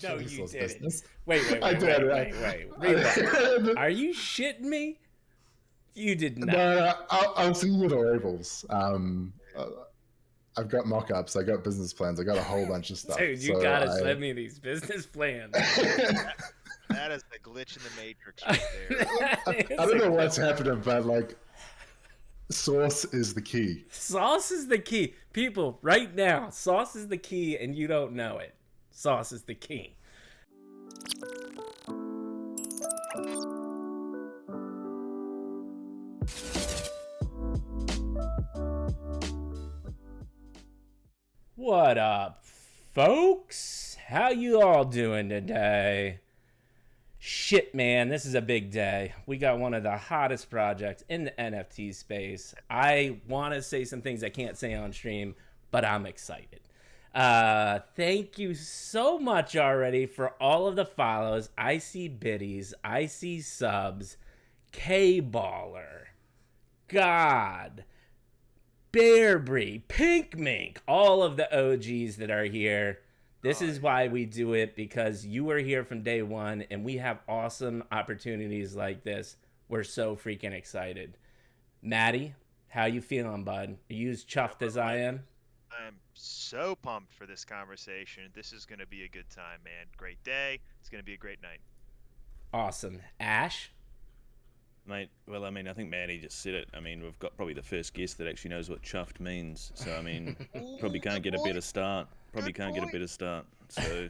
No, chili you sauce didn't. business. Wait. Rewind. Are you shitting me? You did not. No, I'll send you the labels. I've got mock-ups, I got business plans, I got a whole bunch of stuff. Dude, you gotta send me these business plans. That is the glitch in the matrix right there. I don't know what's happening, but like, sauce is the key. Sauce is the key. People, right now, sauce is the key and you don't know it. Sauce is the key. What up, folks? How you all doing today? Shit, man, this is a big day. We got one of the hottest projects in the NFT space. I want to say some things I can't say on stream, but I'm excited. Thank you so much already for all of the follows. I see biddies, I see subs, K-Baller, God, Bearbree, Pink Mink, all of the OGs that are here. This is why we do it, because you were here from day one and we have awesome opportunities like this. We're so freaking excited. Matty, how you feeling, bud? Are you as chuffed as I am? I'm so pumped for this conversation. This is going to be a good time, man. Great day. It's going to be a great night. Awesome. Ash? Mate, well, I mean, I think Matty just said it. I mean, we've got probably the first guest that actually knows what chuffed means. So, I mean, probably can't get a better start. So,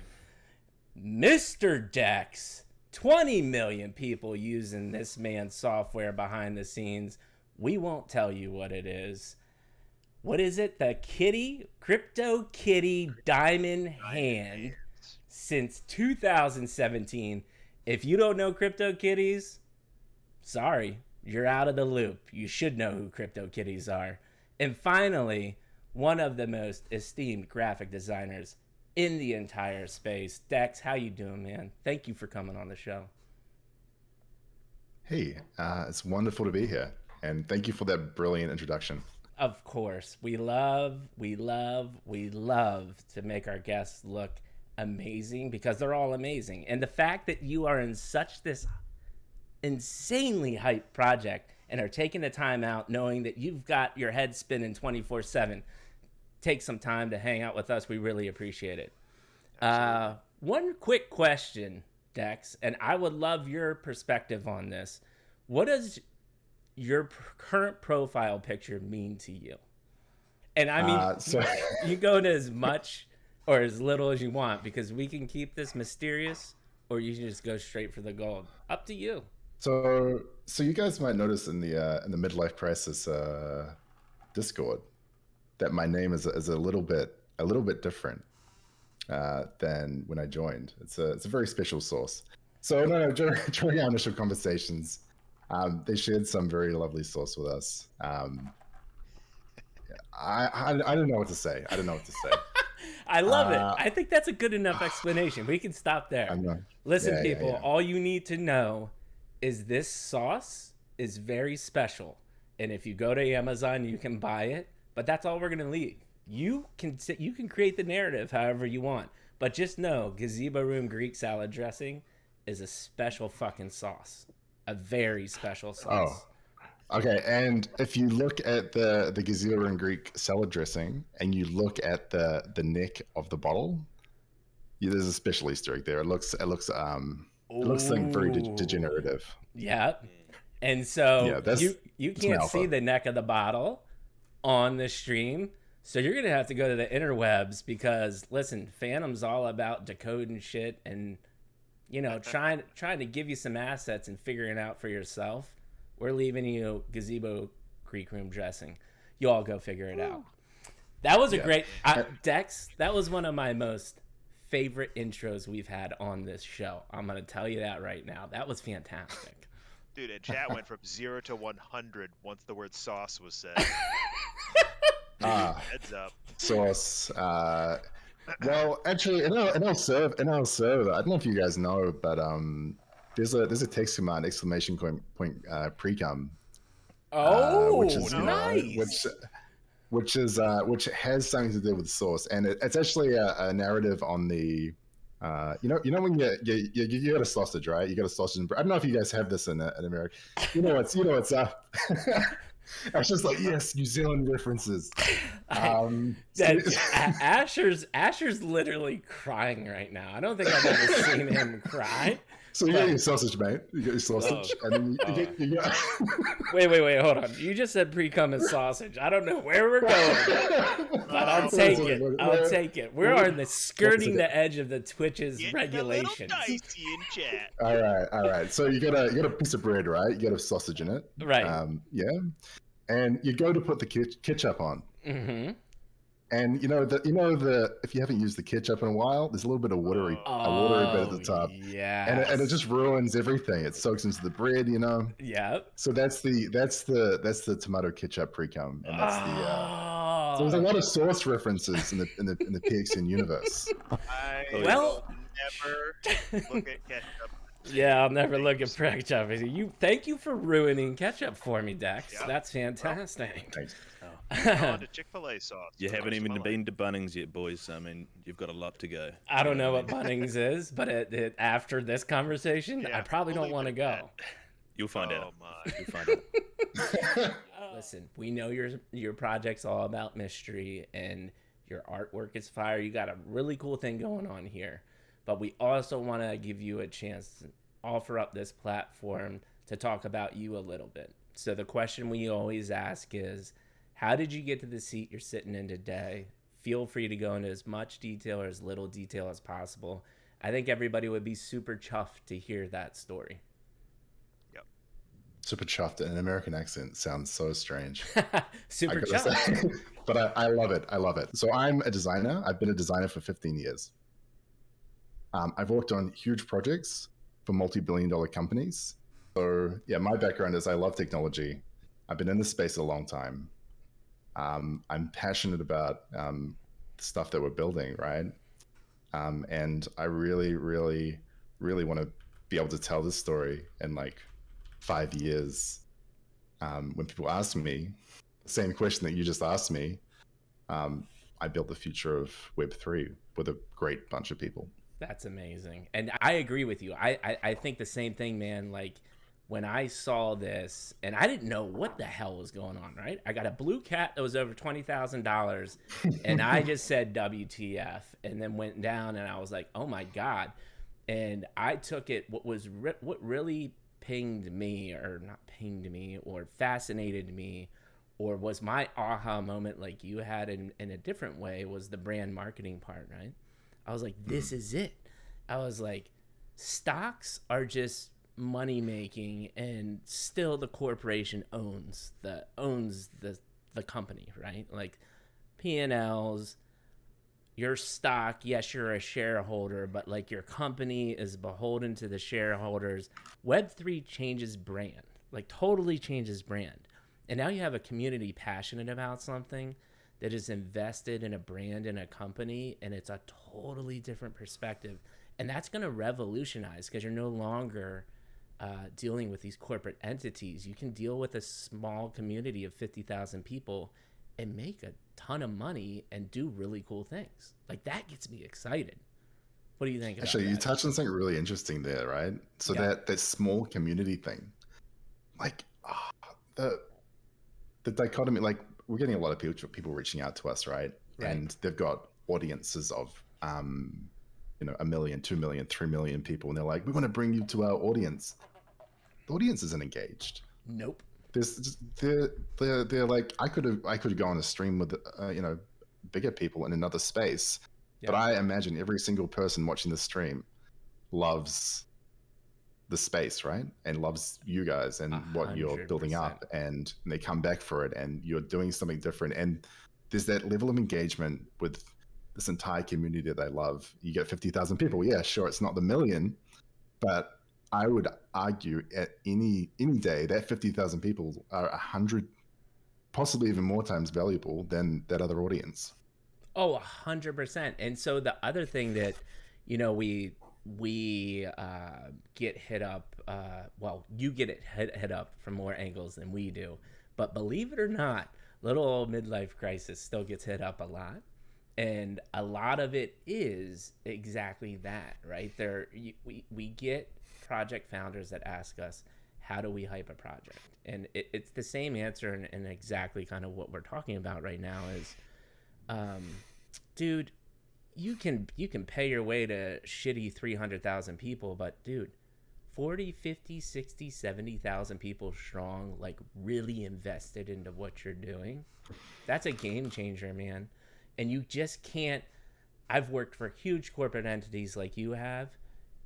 Mr. Dex, 20 million people using this man's software behind the scenes. We won't tell you what it is. What is it? The Crypto Kitty Diamond Hand since 2017. If you don't know Crypto Kitties, sorry, you're out of the loop. You should know who Crypto Kitties are. And finally, one of the most esteemed graphic designers in the entire space. Dex, how you doing, man? Thank you for coming on the show. Hey, it's wonderful to be here. And thank you for that brilliant introduction. Of course. We love to make our guests look amazing because they're all amazing. And the fact that you are in such this insanely hyped project and are taking the time out knowing that you've got your head spinning 24/7, take some time to hang out with us. We really appreciate it. One quick question, Dex, and I would love your perspective on this. What does your current profile picture mean to you? And I mean, you go to as much or as little as you want, because we can keep this mysterious, or you can just go straight for the gold. Up to you. So you guys might notice in the Midlife Crisis Discord that my name is a little bit different than when I joined. It's a very special source. So no, during our initial conversations, they shared some very lovely source with us. I don't know what to say. I love it. I think that's a good enough explanation. We can stop there. Listen, people, all you need to know is this sauce is very special. And if you go to Amazon, you can buy it. But that's all we're going to leave. You can create the narrative however you want. But just know, Gazebo Room Greek salad dressing is a special fucking sauce. A very special sauce. Oh, okay. And if you look at the Gazebo Room Greek salad dressing and you look at the neck of the bottle, there's a special Easter egg there. It looks like very degenerative. Yeah. And so you can't see the neck of the bottle on the stream. So you're going to have to go to the interwebs because, listen, Phantom's all about decoding shit and, you know, trying to give you some assets and figuring it out for yourself. We're leaving you Gazebo Greek room dressing. You all go figure it out. That was a great... Dex, that was one of my most favorite intros we've had on this show. I'm going to tell you that right now. That was fantastic. Dude, and chat went from 0 to 100 once the word sauce was said. Heads up. Sauce. Well, actually, in our server, I don't know if you guys know, but there's a text command !point precum. Which is, nice. Which has something to do with sauce, and it's actually a narrative on the You know when you got a sausage, right? You got a sausage. I don't know if you guys have this in America. What's up. I was just like, yes, New Zealand references. Asher's literally crying right now. I don't think I've ever seen him cry. So you got your sausage, mate. You got your sausage, and then you get. Wait, hold on. You just said pre-cum and sausage. I don't know where we're going, but I'll take it. I'll take it. We're on the skirting the edge of the Twitch's regulations. A little dicey in chat. All right. So you got a piece of bread, right? You got a sausage in it, right? Yeah, and you go to put the ketchup on. Mm-hmm. And if you haven't used the ketchup in a while, there's a little bit of watery bit at the top. Yeah. And it just ruins everything. It soaks into the bread, Yeah. So that's the tomato ketchup pre-cum, and that's the. So there's a lot of source references in the PxN universe. I will never look at ketchup. Yeah, I'll never look at ketchup. Thank you for ruining ketchup for me, Dex. Yep. That's fantastic. Thanks. On to Chick-fil-A sauce. You haven't even been to Bunnings yet, boys. I mean, you've got a lot to go. I don't know what Bunnings is, but after this conversation, I probably don't want to go. You'll find out. My. You'll find out. Listen, we know your project's all about mystery, and your artwork is fire. You got a really cool thing going on here, but we also want to give you a chance to offer up this platform to talk about you a little bit. So the question we always ask is, how did you get to the seat you're sitting in today? Feel free to go into as much detail or as little detail as possible. I think everybody would be super chuffed to hear that story. Yep. Super chuffed in an American accent sounds so strange. Super chuffed. But I love it. I love it. So I'm a designer. I've been a designer for 15 years. I've worked on huge projects for multi-billion-dollar companies. So yeah, my background is I love technology. I've been in this space a long time. I'm passionate about stuff that we're building, right? And I really, really, really want to be able to tell this story in like 5 years. When people ask me the same question that you just asked me, I built the future of Web3 with a great bunch of people. That's amazing. And I agree with you. I think the same thing, man. Like, when I saw this, and I didn't know what the hell was going on, right? I got a blue cat that was over $20,000, and I just said WTF, and then went down, and I was like, oh my God. And I took it, what really pinged me, or not pinged me, or fascinated me, or was my aha moment like you had in a different way, was the brand marketing part, right? I was like, this is it. I was like, stocks are just money making, and still the corporation owns the company, right? Like P&Ls, your stock, yes, you're a shareholder, but like your company is beholden to the shareholders. Web3 changes brand, like totally changes brand. And now you have a community passionate about something that is invested in a brand and a company, and it's a totally different perspective. And that's going to revolutionize, because you're no longer dealing with these corporate entities. You can deal with a small community of 50,000 people and make a ton of money and do really cool things. Like, that gets me excited. What do you think? Actually, you touched on something really interesting there, right? So that small community thing, like the dichotomy, like we're getting a lot of people reaching out to us, right? And they've got audiences of 1 million, 2 million, 3 million people, and they're like, we want to bring you to our audience. The audience isn't engaged. Nope. They're like, I could go on a stream with bigger people in another space, but I imagine every single person watching the stream loves the space, right? And loves you guys and 100%. What you're building up, and they come back for it, and you're doing something different, and there's that level of engagement with this entire community that they love. You get 50,000 people. Yeah, sure, it's not the million, but I would argue at any day that 50,000 people are 100, possibly even more times valuable than that other audience. Oh, 100%. And so the other thing that, we get hit up, you get it hit up from more angles than we do, but believe it or not, little old midlife crisis still gets hit up a lot. And a lot of it is exactly that, right? We get project founders that ask us, how do we hype a project? And it's the same answer, and exactly kind of what we're talking about right now is, dude, you can pay your way to shitty 300,000 people, but dude, 40, 50, 60, 70,000 people strong, like really invested into what you're doing. That's a game changer, man. And you just can't. I've worked for huge corporate entities like you have,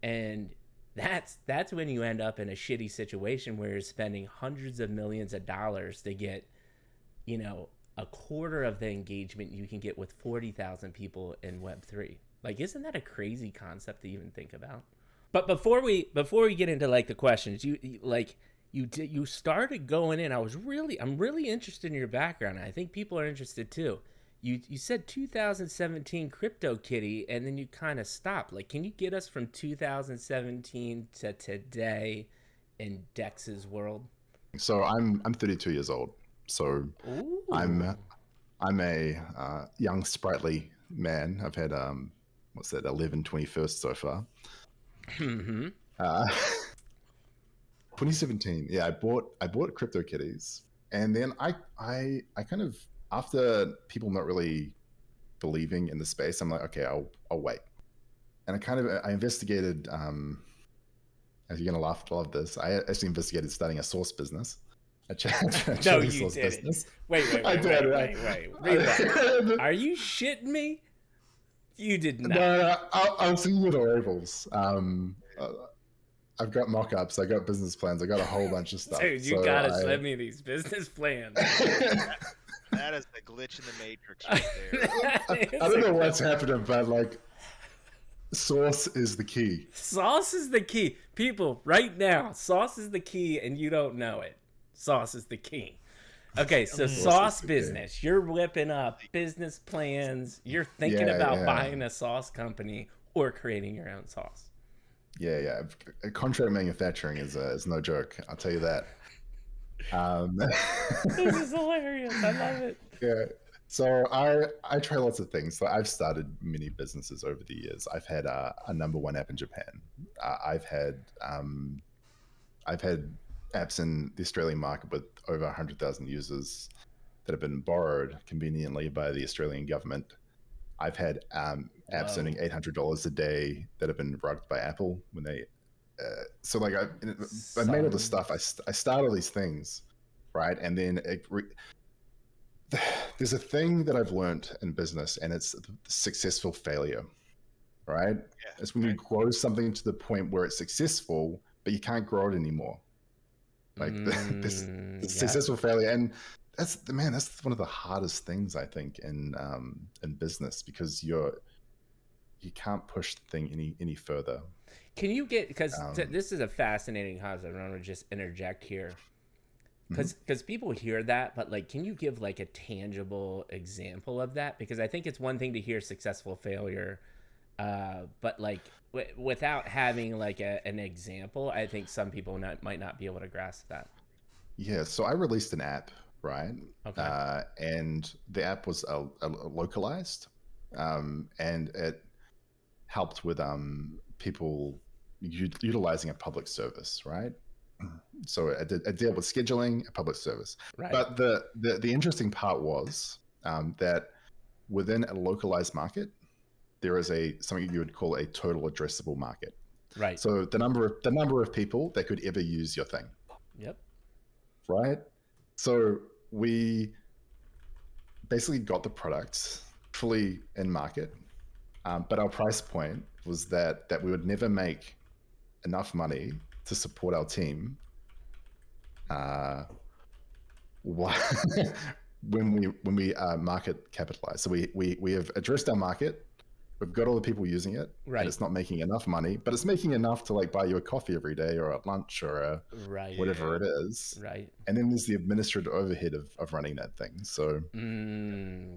and that's when you end up in a shitty situation where you're spending hundreds of millions of dollars to get, you know, a quarter of the engagement you can get with 40,000 people in Web3. Like, isn't that a crazy concept to even think about? But before we get into like the questions, you started going in. I'm really interested in your background. I think people are interested too. You said 2017 CryptoKitty, and then you kind of stopped. Like, can you get us from 2017 to today in Dex's world? So I'm 32 years old. So Ooh. I'm a young, sprightly man. I've had 11 21st so far. Mm-hmm. 2017. Yeah, I bought CryptoKitties, and then I kind of, after people not really believing in the space, I'm like, okay, I'll wait. And I investigated. As you're gonna laugh at all of this, I actually investigated starting a sauce business. No, you didn't. Wait. Rewind. Are you shitting me? You did not. No, I'll see you at Oracles. I've got mock-ups, I got business plans, I got a whole bunch of stuff. Dude, you gotta send me these business plans. That is the glitch in the matrix right there. I don't know what's happening, but like, sauce is the key. Sauce is the key. People, right now, sauce is the key, and you don't know it. Sauce is the key. Okay, so sauce business. You're whipping up business plans. You're thinking about buying a sauce company or creating your own sauce. Yeah. Contract manufacturing is no joke. I'll tell you that. This is hilarious. I love it. Yeah. So I try lots of things. So I've started many businesses over the years. I've had a #1 app in Japan. I've had apps in the Australian market with over 100,000 users that have been borrowed conveniently by the Australian government. I've had apps earning $800 a day that have been rugged by Apple when they. So like I made all this stuff. I started all these things, right? And then there's a thing that I've learned in business, and it's successful failure, right? Yeah, it's when you grow something to the point where it's successful, but you can't grow it anymore. Like this successful failure, and that's one of the hardest things I think in business, because you can't push the thing any further. Can you get, because this is a fascinating concept, and I'm gonna just interject here, because people hear that, but like, can you give like a tangible example of that? Because I think it's one thing to hear successful failure, but like without having like an example, I think some people might not be able to grasp that. Yeah, so I released an app, right? Okay. And the app was localized, and it helped with people utilizing a public service, right? So I dealt with scheduling a public service. Right. But the interesting part was that within a localized market, there is something you would call a total addressable market. Right. So the number of people that could ever use your thing. Yep. Right. So we basically got the product fully in market, but our price point was that we would never make enough money to support our team when we market capitalize. So we have addressed our market. We've got all the people using it, right? And it's not making enough money, but it's making enough to like buy you a coffee every day, or a lunch, or whatever it is, right? And then there's the administrative overhead of running that thing. So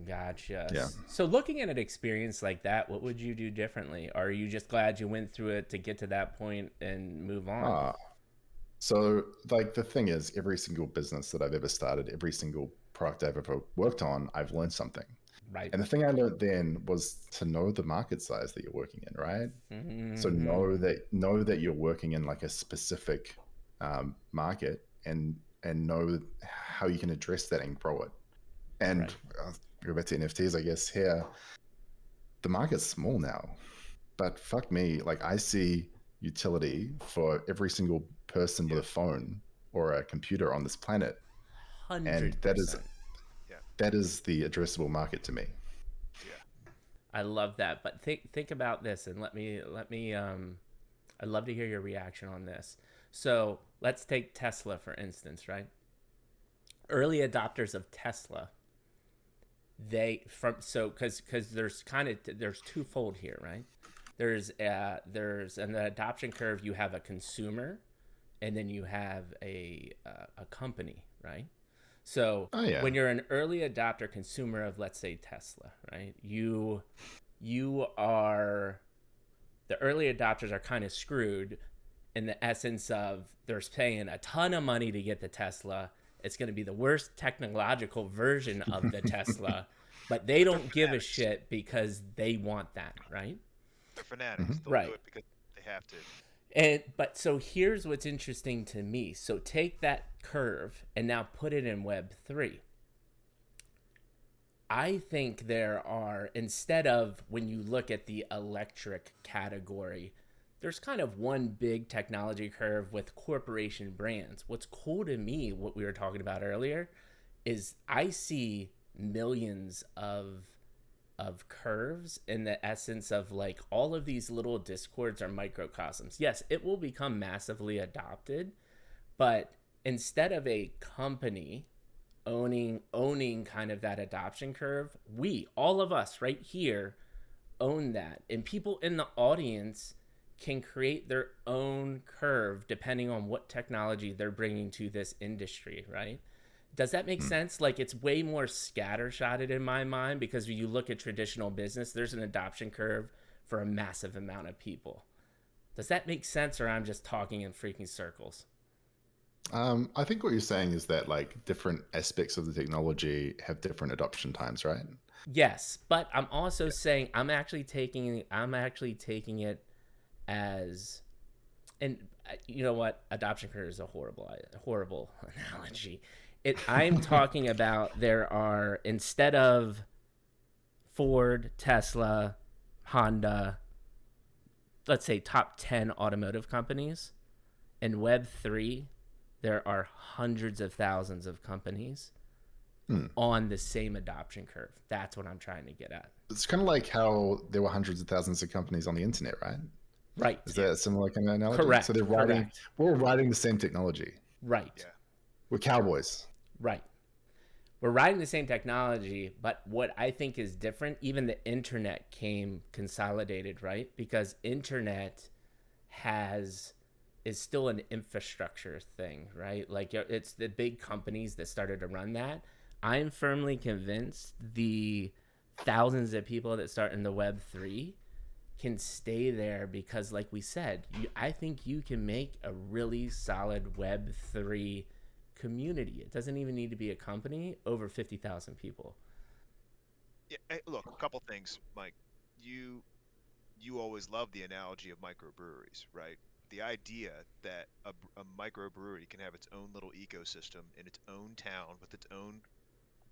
gotcha. Yeah. So looking at an experience like that, what would you do differently? Or are you just glad you went through it to get to that point and move on? So like the thing is, every single business that I've ever started, every single product I've ever worked on, I've learned something. Right. And the thing I learned then was to know the market size that you're working in, right? So know that you're working in like a specific market, and know how you can address that and grow it. And go back to NFTs, I guess. Here, the market's small now, but fuck me, like I see utility for every single person with a phone or a computer on this planet, 100%. and that is the addressable market to me. Yeah. I love that. But think about this, and let me I'd love to hear your reaction on this. So let's take Tesla for instance, right? Early adopters of Tesla, because there's twofold here, right? There's an adoption curve. You have a consumer, and then you have a company, right? So when you're an early adopter consumer of, let's say, Tesla, right? You are, the early adopters are kind of screwed in the essence of they're paying a ton of money to get the Tesla. It's going to be the worst technological version of the Tesla, but they don't give a shit because they want that, right? They're fanatics. They'll do it because they have to. But so here's what's interesting to me. So take that curve and now put it in Web3. I think there are, instead of when you look at the electric category, there's kind of one big technology curve with corporation brands. What's cool to me, what we were talking about earlier, is I see millions of curves in the essence of like all of these little discords are microcosms. Yes, it will become massively adopted, but instead of a company owning kind of that adoption curve, all of us right here own that, and people in the audience can create their own curve depending on what technology they're bringing to this industry, right? Does that make sense? Like, it's way more scattershotted in my mind, because when you look at traditional business, there's an adoption curve for a massive amount of people. Does that make sense, or I'm just talking in freaking circles? I think what you're saying is that like different aspects of the technology have different adoption times, right? Yes, but I'm also saying I'm actually taking it as, and you know what, adoption curve is a horrible analogy. I'm talking about, there are, instead of Ford, Tesla, Honda, let's say top 10 automotive companies, in Web3 there are hundreds of thousands of companies on the same adoption curve. That's what I'm trying to get at. It's kind of like how there were hundreds of thousands of companies on the internet, right? Right. Is that a similar kind of analogy? Correct. So we're riding the same technology. Right. Yeah. We're cowboys. Right. We're riding the same technology, but what I think is different, even the internet came consolidated, right? Because internet is still an infrastructure thing, right? Like, it's the big companies that started to run that. I'm firmly convinced the thousands of people that start in the Web3 can stay there because, like we said, I think you can make a really solid Web3 community. It doesn't even need to be a company, over 50,000 people. Yeah, hey, look, a couple things, Mike. You always love the analogy of microbreweries, right? The idea that a microbrewery can have its own little ecosystem in its own town with its own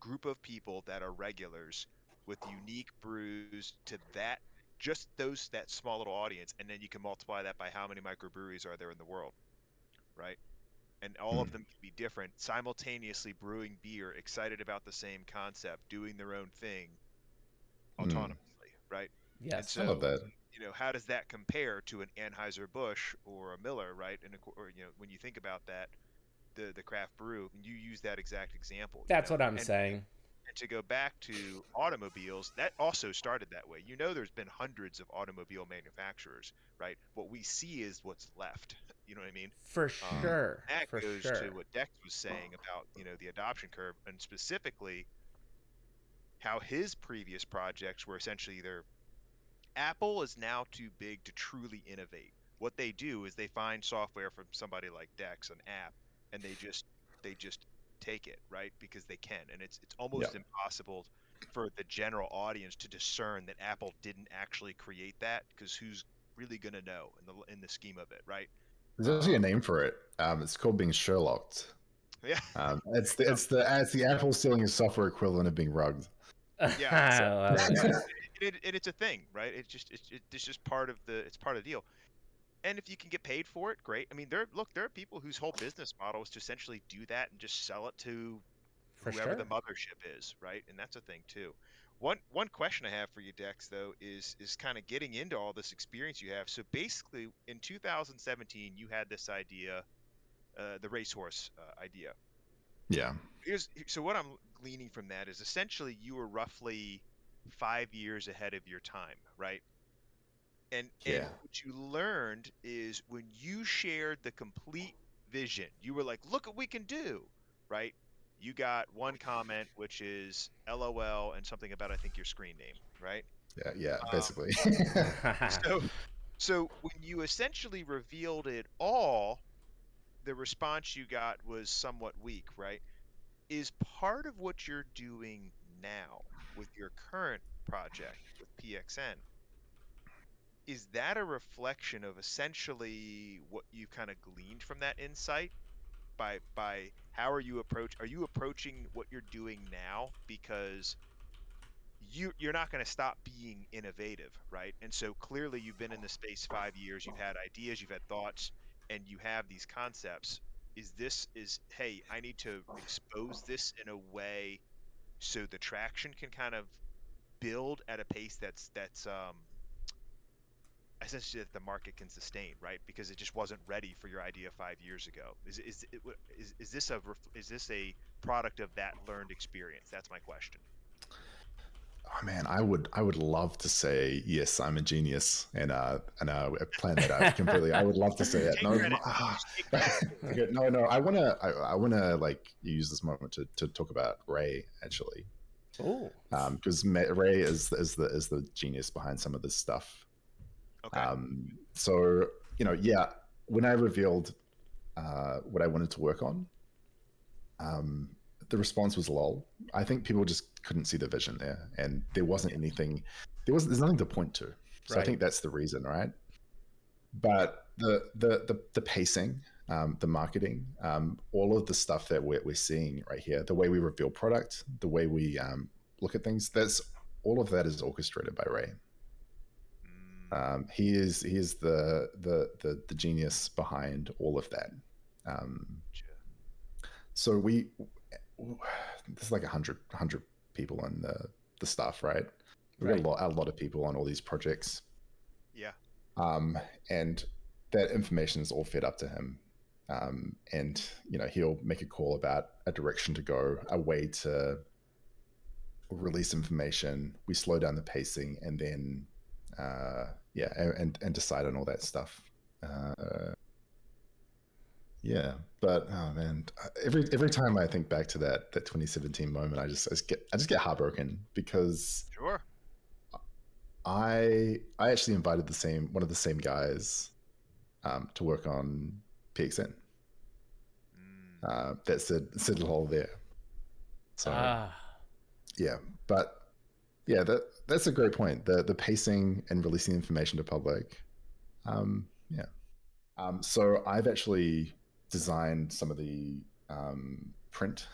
group of people that are regulars with unique brews to that small little audience, and then you can multiply that by how many microbreweries are there in the world, right? And all of them can be different, simultaneously brewing beer, excited about the same concept, doing their own thing autonomously, right? Yes. And so, I love that. how does that compare to an Anheuser-Busch or a Miller, right? And when you think about that, the craft brew, and you use that exact example. That's what I'm saying. And to go back to automobiles, that also started that way. There's been hundreds of automobile manufacturers, right? What we see is what's left. You know what I mean? For sure. That For goes sure. to what Dex was saying about, the adoption curve, and specifically how his previous projects were essentially Apple is now too big to truly innovate. What they do is they find software from somebody like Dex, an app, and they just take it, right? Because they can, and it's almost impossible for the general audience to discern that Apple didn't actually create that, because who's really going to know in the scheme of it, right? There's actually a name for it. It's called being Sherlocked. Yeah. It's the Apple stealing a software equivalent of being rugged. Yeah. And it's a thing, right? It's just part of the deal. And if you can get paid for it, great. I mean, there are people whose whole business model is to essentially do that and just sell it to whoever the mothership is, right? And that's a thing too. One question I have for you, Dex, though, is kind of getting into all this experience you have. So basically, in 2017, you had this idea, the racehorse idea. Yeah. So what I'm gleaning from that is essentially you were roughly 5 years ahead of your time, right? And what you learned is when you shared the complete vision, you were like, look what we can do, right? You got one comment, which is LOL and something about, I think, your screen name, right? Yeah, basically. So when you essentially revealed it all, the response you got was somewhat weak, right? Is part of what you're doing now with your current project with PxN, is that a reflection of essentially what you've kind of gleaned from that insight? By how are you approaching what you're doing now, because you're not going to stop being innovative, right? And so clearly you've been in the space 5 years, you've had ideas, you've had thoughts, and you have these concepts. Hey, I need to expose this in a way so the traction can kind of build at a pace that's essentially that the market can sustain, right? Because it just wasn't ready for your idea 5 years ago. Is this a product of that learned experience? That's my question. Oh man, I would love to say yes, I'm a genius, and plan that out completely. I would love to say that. No, I wanna like use this moment to talk about Ray actually. Oh, because Ray is the genius behind some of this stuff. Okay. So when I revealed what I wanted to work on, the response was lol. I think people just couldn't see the vision there, and there's nothing to point to. So right. I think that's the reason, right? But the pacing, the marketing, all of the stuff that we're seeing right here, the way we reveal product, the way we look at things, all of that is orchestrated by Ray. He is the genius behind all of that. So there's like 100 people on the staff, right? We've got a lot of people on all these projects. Yeah. And that information is all fed up to him. And he'll make a call about a direction to go, a way to release information. We slow down the pacing, and then and decide on all that stuff. But oh man, every time I think back to that 2017 moment, I just get heartbroken, because sure, I actually invited one of the same guys to work on PxN. That said it all there. So that's a great point. The pacing and releasing information to public. So I've actually designed some of the print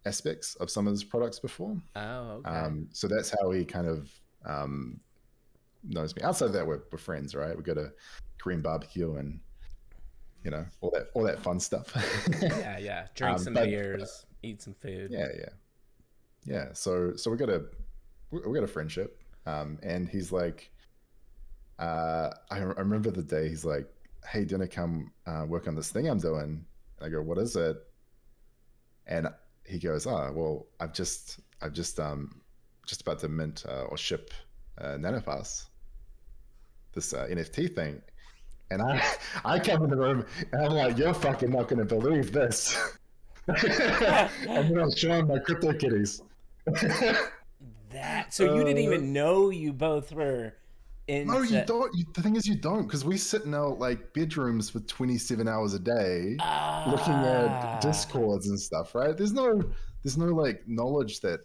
aspects of some of his products before. Oh, okay. So that's how he kind of knows me. Outside of that, we're friends, right? We go to Korean barbecue and all that fun stuff. yeah. Drink some beers, eat some food. Yeah. So we got a friendship, and he's like, I remember the day he's like, hey, do you want to come work on this thing I'm doing? I go, what is it? And he goes, well, I've just about to mint or ship Nanopass, this NFT thing. And I come in the room and I'm like, you're fucking not going to believe this. And then I'm showing my crypto kitties. So you didn't even know you both were No, you don't. The thing is, you don't, because we sit in our like bedrooms for 27 hours a day, looking at discords and stuff, right? There's no like knowledge that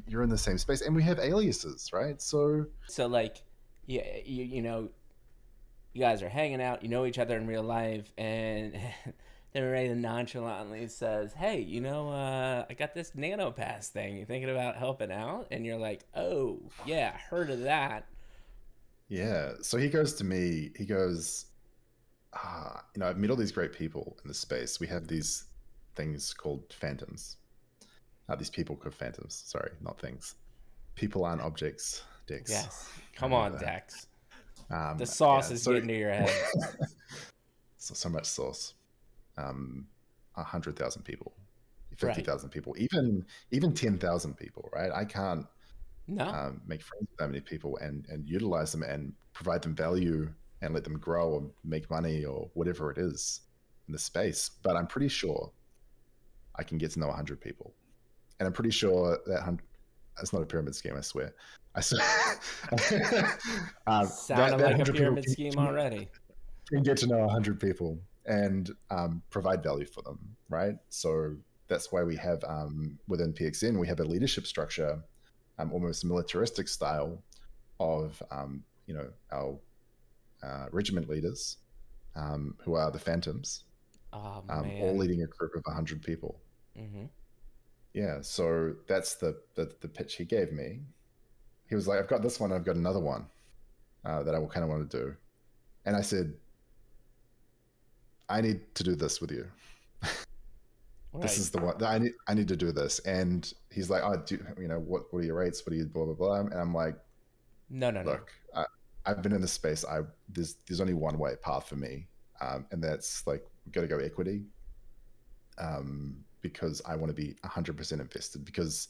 you're in the same space, and we have aliases, right? So like, yeah, you know, you guys are hanging out, you know each other in real life, and then Ray nonchalantly says, "Hey, you know, I got this NanoPass thing. You thinking about helping out?" And you're like, "Oh, yeah, heard of that." yeah. So he goes to me. He goes, you know, I've met all these great people in the space. We have these things called phantoms. These people called phantoms. Sorry, not things. People aren't objects. Dex. Yes. Come on, Dex. The sauce is getting to your head. So much sauce. 100,000 people, 50,000 right. people, even 10,000 people, right? I can't make friends with that many people and utilize them and provide them value and let them grow or make money or whatever it is in the space. But I'm pretty sure I can get to know 100 people. And I'm pretty sure that it's not a pyramid scheme, I swear. Sounded like a pyramid scheme already. Can get to know 100 people and provide value for them, right? So that's why we have within PxN, we have a leadership structure, almost militaristic style of, you know, our regiment leaders, who are the Phantoms, all leading a group of 100 people. Mm-hmm. Yeah, so that's the pitch he gave me. He was like, I've got this one, I've got another one that I kind of want to do. And I said, I need to do this with you. Right. This is the one that I need to do this. And he's like, oh, you know, what are your rates? What are you blah, blah, blah. And I'm like, no. Look, I've been in this space. There's only one way path for me. And that's like, we've got to go equity. Because I want to be 100% invested, because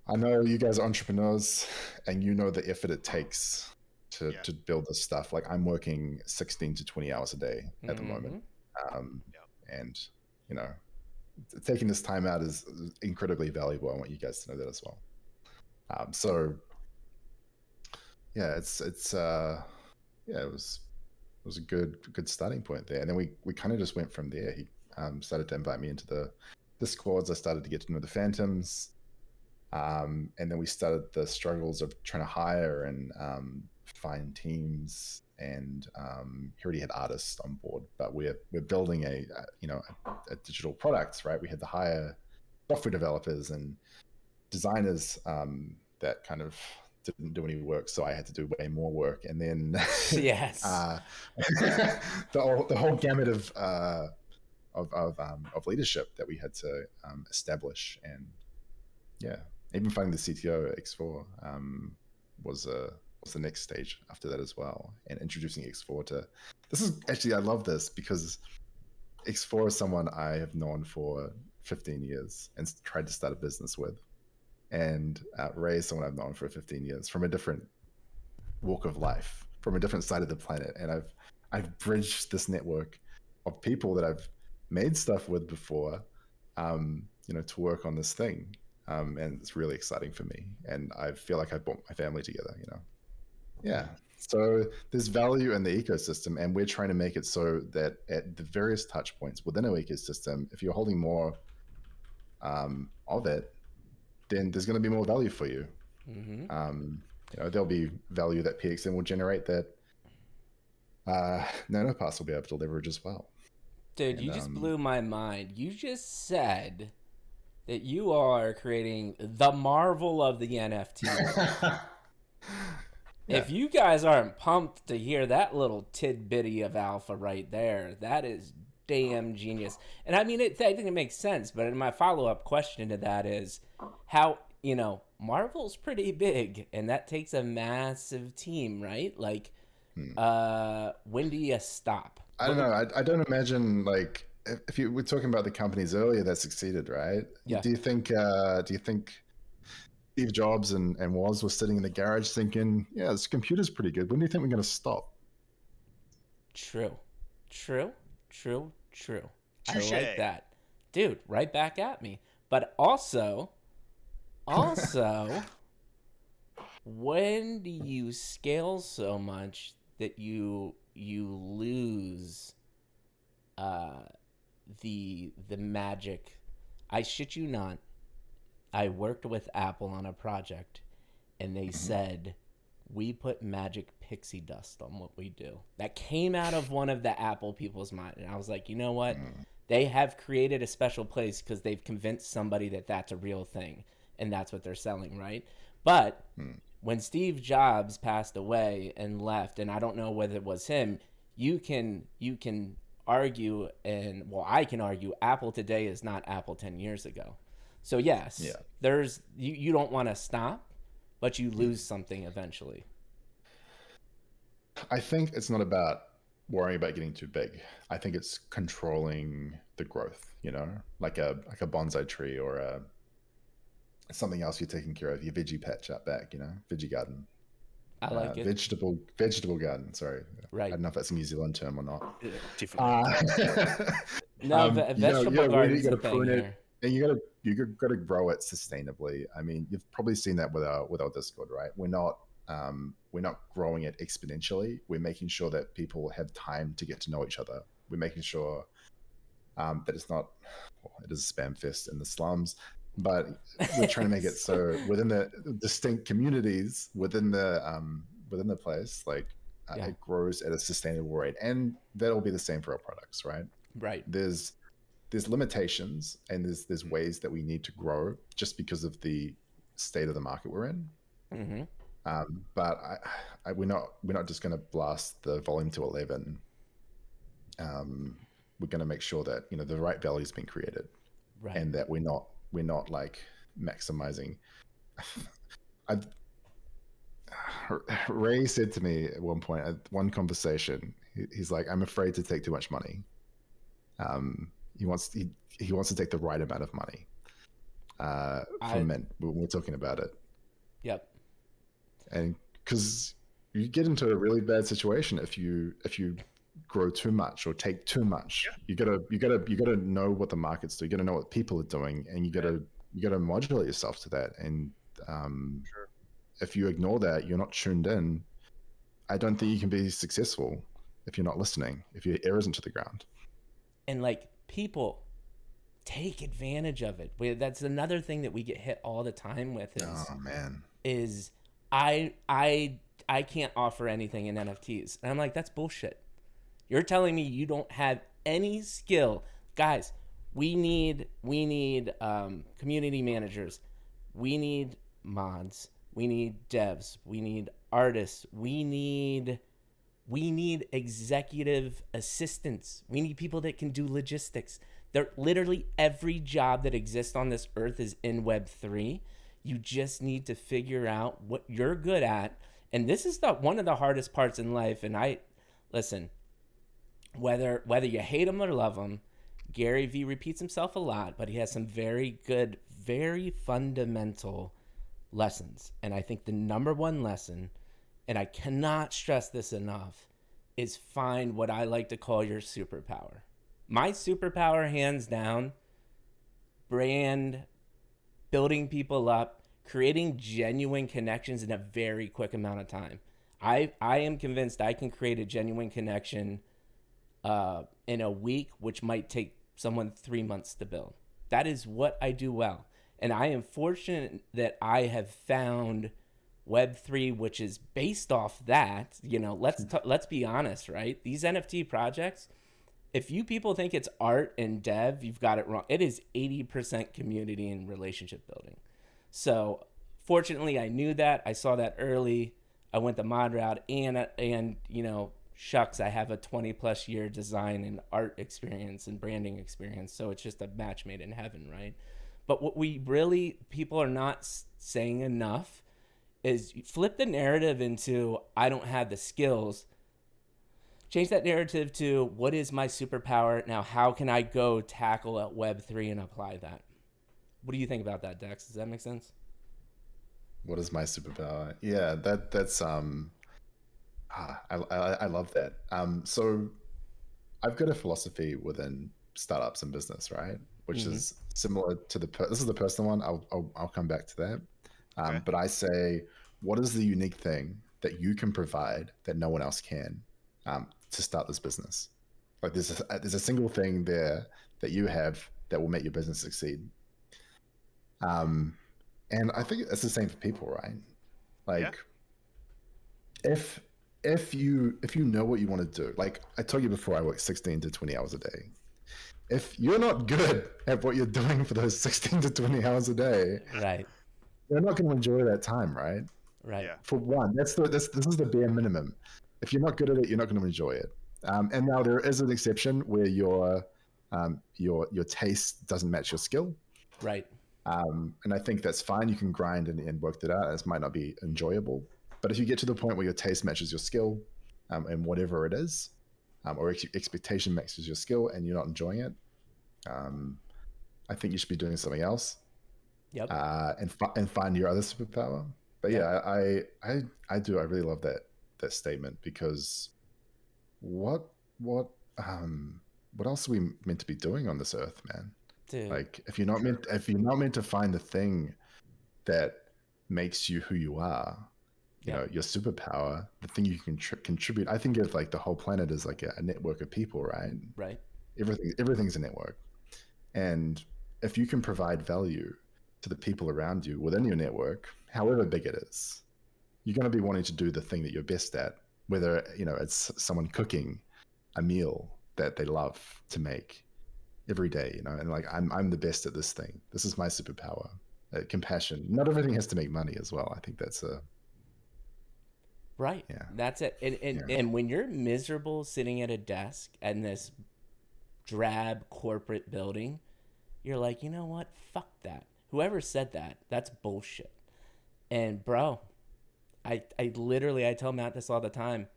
I know you guys are entrepreneurs and you know the effort it takes to build this stuff. Like, I'm working 16 to 20 hours a day at the moment. And, you know, taking this time out is incredibly valuable. I want you guys to know that as well. So yeah, it was a good starting point there. And then we kind of just went from there. He started to invite me into the Discords. I started to get to know the Phantoms. And then we started the struggles of trying to hire and find teams. And he already had artists on board, but we're building a digital product, right? We had to hire software developers and designers that kind of didn't do any work, so I had to do way more work. And then yes, the whole gamut of leadership that we had to establish. And yeah, even finding the CTO at X4 was the next stage after that as well, and introducing X4 to this is actually, I love this because X4 is someone I have known for 15 years and tried to start a business with, and Ray is someone I've known for 15 years from a different walk of life, from a different side of the planet, and I've bridged this network of people that I've made stuff with before, to work on this thing, and it's really exciting for me, and I feel like I've brought my family together, Yeah. So there's value in the ecosystem, and we're trying to make it so that at the various touch points within our ecosystem, if you're holding more of it, then there's going to be more value for you. Mm-hmm. There'll be value that PxN will generate that NanoPass will be able to leverage as well. Dude, and you just blew my mind. You just said that you are creating the marvel of the NFT. Yeah. If you guys aren't pumped to hear that little tidbitty of alpha right there, that is damn genius. And I mean, I think it makes sense, but my follow-up question to that is how, Marvel's pretty big, and that takes a massive team, right? Like, when do you stop? I don't know. I don't imagine, like, if you were talking about the companies earlier that succeeded, right? Yeah. Do you think Steve Jobs and Woz were sitting in the garage thinking, yeah, this computer's pretty good. When do you think we're going to stop? True. I like that. Dude, right back at me. But also, when do you scale so much that you lose the magic? I shit you not. I worked with Apple on a project, and they said, we put magic pixie dust on what we do. That came out of one of the Apple people's mind. And I was like, you know what? They have created a special place because they've convinced somebody that that's a real thing. And that's what they're selling, right? But when Steve Jobs passed away and left, and I don't know whether it was him, you can argue, and well, I can argue Apple today is not Apple 10 years ago. So yes, there's you don't want to stop, but you lose something eventually. I think it's not about worrying about getting too big. I think it's controlling the growth, you know, like a bonsai tree or something else you're taking care of, your veggie patch out back, you know, veggie garden. I like it. Vegetable garden. Sorry, right. I don't know if that's a New Zealand term or not. No, vegetable garden is a thing here. And you gotta grow it sustainably. I mean, you've probably seen that with our Discord, right? We're not growing it exponentially. We're making sure that people have time to get to know each other. We're making sure that it's not, well, it is a spam fest in the slums, but we're trying to make it so within the distinct communities within the place, like it grows at a sustainable rate, and that'll be the same for our products, right? Right. There's limitations, and there's ways that we need to grow just because of the state of the market we're in. But we're not just going to blast the volume to 11. We're going to make sure that, you know, the right value has been created, right, and that we're not like maximizing. Ray said to me at one point, at one conversation, he's like, "I'm afraid to take too much money." He wants to take the right amount of money from Mint when we're talking about it. Yep. And because you get into a really bad situation if you grow too much or take too much. You gotta know what the market's doing. You gotta know what people are doing, and you gotta modulate yourself to that. And if you ignore that, you're not tuned in. I don't think you can be successful if you're not listening, if your ear isn't to the ground. And like, people take advantage of it. That's another thing that we get hit all the time with is I can't offer anything in NFTs. And I'm like, that's bullshit. You're telling me you don't have any skill. Guys, we need community managers. We need mods. We need devs. We need artists. We need executive assistants. We need people that can do logistics. Literally every job that exists on this earth is in Web3. You just need to figure out what you're good at. And this is one of the hardest parts in life. And listen, whether you hate him or love him, Gary Vee repeats himself a lot, but he has some very good, very fundamental lessons. And I think the number one lesson, and I cannot stress this enough, is find what I like to call your superpower. My superpower, hands down, brand, building people up, creating genuine connections in a very quick amount of time. I am convinced I can create a genuine connection in a week, which might take someone 3 months to build. That is what I do well. And I am fortunate that I have found Web3, which is based off that. You know, let's be honest, right? These NFT projects, if you people think it's art and dev, you've got it wrong. It is 80% community and relationship building. So fortunately, I knew that. I saw that early. I went the mod route, and you know, shucks, I have a 20+ year design and art experience and branding experience. So it's just a match made in heaven, right? But what people are not saying enough is flip the narrative into, I don't have the skills. Change that narrative to, what is my superpower? Now, how can I go tackle at Web3 and apply that? What do you think about that, Dex? Does that make sense? What is my superpower? Yeah, that's I love that. So I've got a philosophy within startups and business, right? Which is similar to this is the personal one. I'll come back to that. But I say, what is the unique thing that you can provide that no one else can to start this business? Like there's a single thing there that you have that will make your business succeed. And I think it's the same for people, right? Like if you know what you want to do, like I told you before, I work 16 to 20 hours a day. If you're not good at what you're doing for those 16 to 20 hours a day, Right. you're not going to enjoy that time, right? Right. Yeah. For one, this is the bare minimum. If you're not good at it, you're not going to enjoy it. And now there is an exception where your taste doesn't match your skill. Right. And I think that's fine. You can grind and work that out. This might not be enjoyable, but if you get to the point where your taste matches your skill, and whatever it is, or expectation matches your skill, and you're not enjoying it, I think you should be doing something else. Yep. And find your other superpower. But yeah, I do. I really love that statement, because what else are we meant to be doing on this earth, man? Dude. Like if you're not meant to find the thing that makes you who you are, you know, your superpower, the thing you can contribute. I think of like the whole planet as like a network of people, right? Right. Everything's a network, and if you can provide value to the people around you within your network, however big it is, you're going to be wanting to do the thing that you're best at, whether, you know, it's someone cooking a meal that they love to make every day, you know, and like I'm the best at this thing. This is my superpower. Compassion. Not everything has to make money as well. I think that's right. Yeah. That's it. And when you're miserable sitting at a desk in this drab corporate building, you're like, you know what? Fuck that. Whoever said that, that's bullshit. And bro, I literally, I tell Matt this all the time.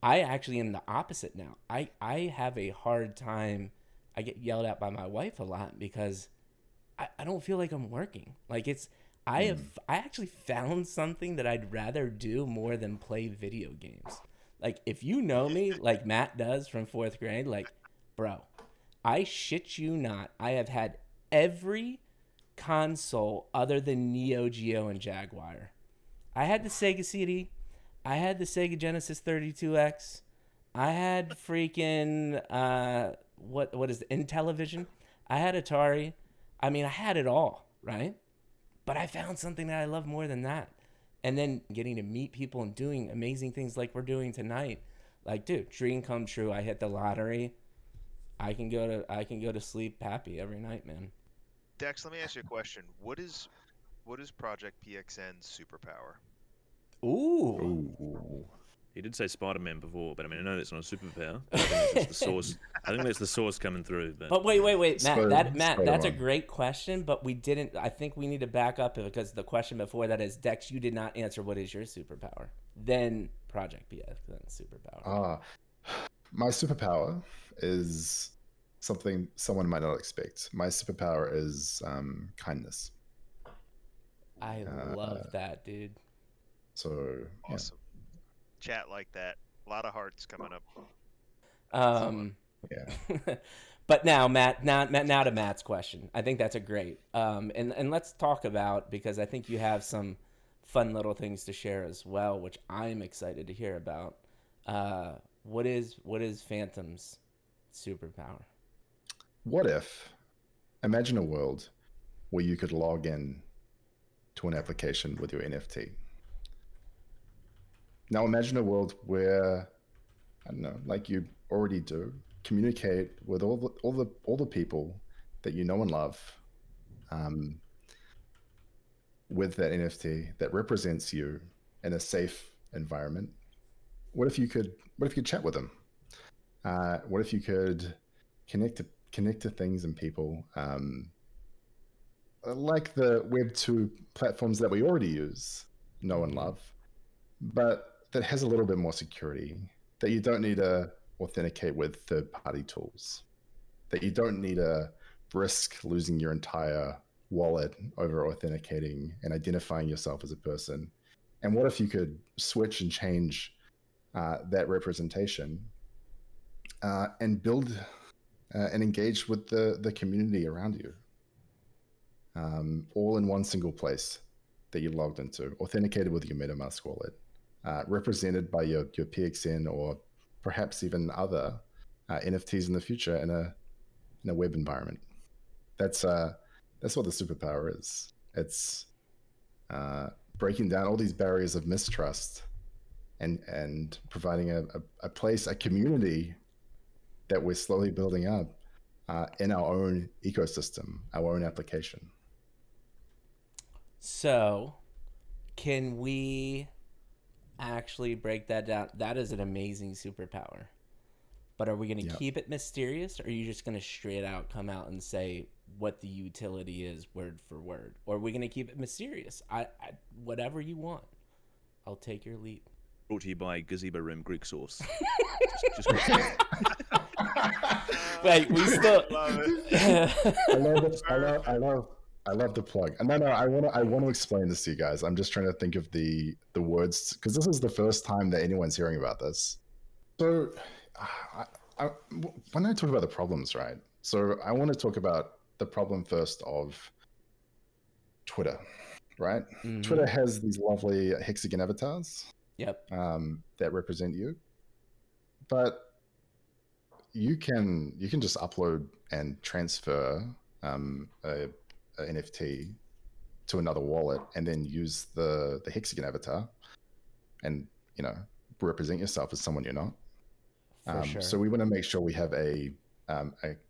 I actually am the opposite now. I have a hard time. I get yelled at by my wife a lot because I don't feel like I'm working. Like I actually found something that I'd rather do more than play video games. Like if you know me, like Matt does from 4th grade, like, bro, I shit you not, I have had every console other than Neo Geo and Jaguar. I had the Sega CD. I had the Sega Genesis 32X. I had freaking what is the Intellivision? I had Atari. I mean, I had it all, right? But I found something that I love more than that. And then getting to meet people and doing amazing things like we're doing tonight. Like, dude, dream come true. I hit the lottery. I can go to sleep happy every night, man. Dex, let me ask you a question. What is Project PxN's superpower? Ooh. He did say Spider-Man before, but I mean, I know that's not a superpower. I think that's the source. I think that's the source coming through. But wait, Matt. Matt, that's a Spider-Man. great question, but we didn't. I think we need to back up because the question before that is, Dex, you did not answer what is your superpower. Then Project PxN's superpower. My superpower is something someone might not expect. My superpower is kindness. I love that, dude. So Awesome. Chat like that. A lot of hearts coming up. yeah. But now, Matt, now to Matt's question. I think that's a great. And let's talk about, because I think you have some fun little things to share as well, which I'm excited to hear about. What is Phantom's superpower? What if, imagine a world where you could log in to an application with your NFT. Now imagine a world where, I don't know, like you already do, communicate with all the people that you know and love, with that NFT that represents you in a safe environment. What if you could chat with them? What if you could connect to things and people, like the Web2 platforms that we already use, know and love, but that has a little bit more security, that you don't need to authenticate with third-party tools, that you don't need to risk losing your entire wallet over authenticating and identifying yourself as a person. And what if you could switch and change that representation and build and engage with the community around you, all in one single place that you logged into, authenticated with your MetaMask wallet, represented by your PxN or perhaps even other NFTs in the future in a web environment. That's what the superpower is. It's breaking down all these barriers of mistrust and providing a place, a community that we're slowly building up in our own ecosystem, our own application. So, can we actually break that down? That is an amazing superpower. But are we going to keep it mysterious, or are you just going to straight out come out and say what the utility is word for word? Or are we going to keep it mysterious? I whatever you want. I'll take your lead. Brought to you by Gazebo Room Greek Sauce. Wait, we still. I love the plug. No, I want to explain this to you guys. I'm just trying to think of the words, because this is the first time that anyone's hearing about this. So, when I talk about the problems, right? So I want to talk about the problem first of Twitter, right? Mm-hmm. Twitter has these lovely hexagon avatars. Yep. That represent you, but you can just upload and transfer a NFT to another wallet and then use the hexagon avatar and represent yourself as someone you're not. Sure. So we want to make sure we have a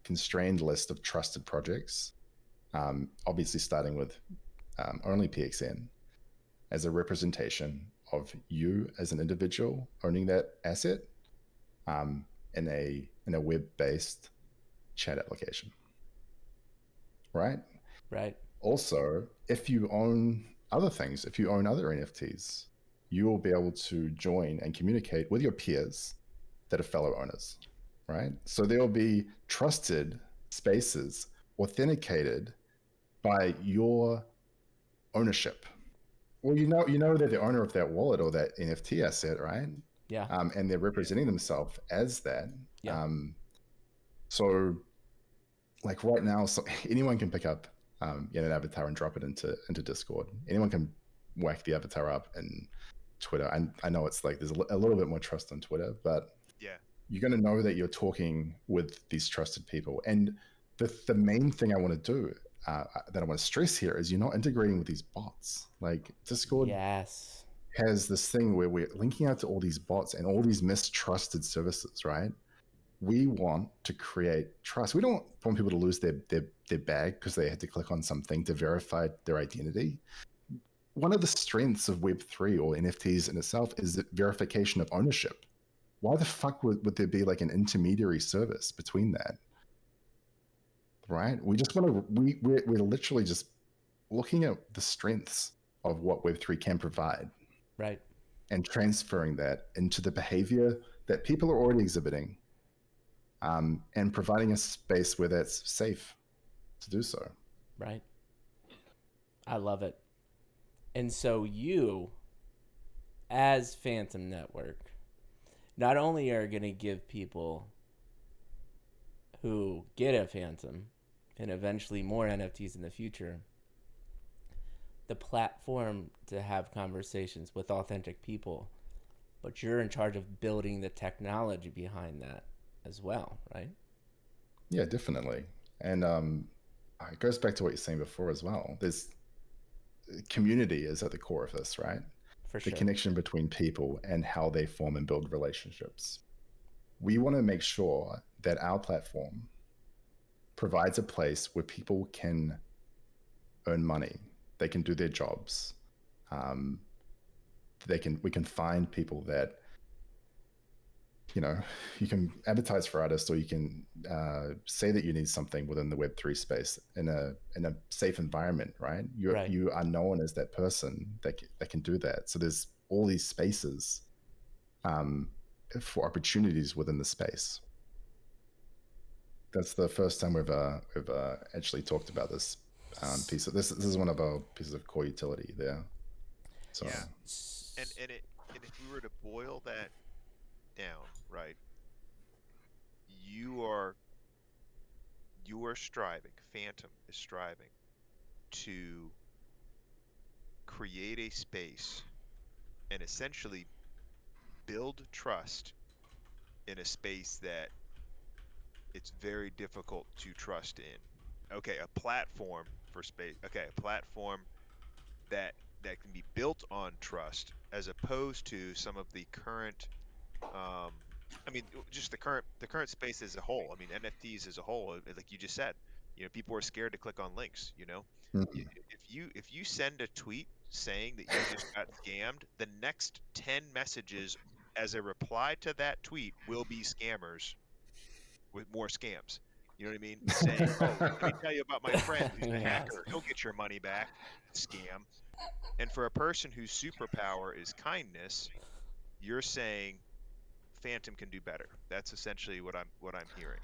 constrained list of trusted projects, obviously starting with only PxN as a representation of you as an individual owning that asset in a web-based chat application. Right? Right. Also, if you own other things, if you own other NFTs, you will be able to join and communicate with your peers that are fellow owners, right? So there will be trusted spaces authenticated by your ownership. Well, you know they're the owner of that wallet or that NFT asset, right? Yeah. And they're representing themselves as that. Yeah. So, like right now, so anyone can pick up an avatar and drop it into Discord. Anyone can whack the avatar up in Twitter. I know it's like there's a little bit more trust on Twitter, but you're going to know that you're talking with these trusted people. And the main thing I want to do that I want to stress here is you're not integrating with these bots. Like Discord has this thing where we're linking out to all these bots and all these mistrusted services, right? We want to create trust. We don't want people to lose their bag because they had to click on something to verify their identity. One of the strengths of Web3 or NFTs in itself is the verification of ownership. Why the fuck would there be like an intermediary service between that? Right? We just want to, we're literally just looking at the strengths of what Web3 can provide. Right. And transferring that into the behavior that people are already exhibiting, and providing a space where that's safe to do so. Right. I love it. And so you, as Phantom Network, not only are going to give people who get a Phantom and eventually more NFTs in the future the platform to have conversations with authentic people, but you're in charge of building the technology behind that as well, right? Yeah, definitely. And it goes back to what you're saying before as well. There's community is at the core of this, right? For sure. The connection between people and how they form and build relationships. We want to make sure that our platform provides a place where people can earn money. They can do their jobs. We can find people that, you can advertise for artists, or you can say that you need something within the Web3 space in a safe environment, right? You are known as that person that can do that. So there's all these spaces for opportunities within the space. That's the first time we've actually talked about this piece. This is one of our pieces of core utility there. So yeah, and if we were to boil that down, right? You are striving. Phantom is striving to create a space and essentially build trust in a space that it's very difficult to trust in. Okay, a platform for space. Okay, a platform that can be built on trust as opposed to some of the current I mean just the current space as a whole. I mean NFTs as a whole, like you just said, people are scared to click on links, Mhm. if you send a tweet saying that you just got scammed, the next 10 messages as a reply to that tweet will be scammers with more scams. You know what I mean? Saying, "Oh, let me tell you about my friend who's a Yes. hacker. He'll get your money back." Scam. And for a person whose superpower is kindness, you're saying Phantom can do better. That's essentially what I'm hearing.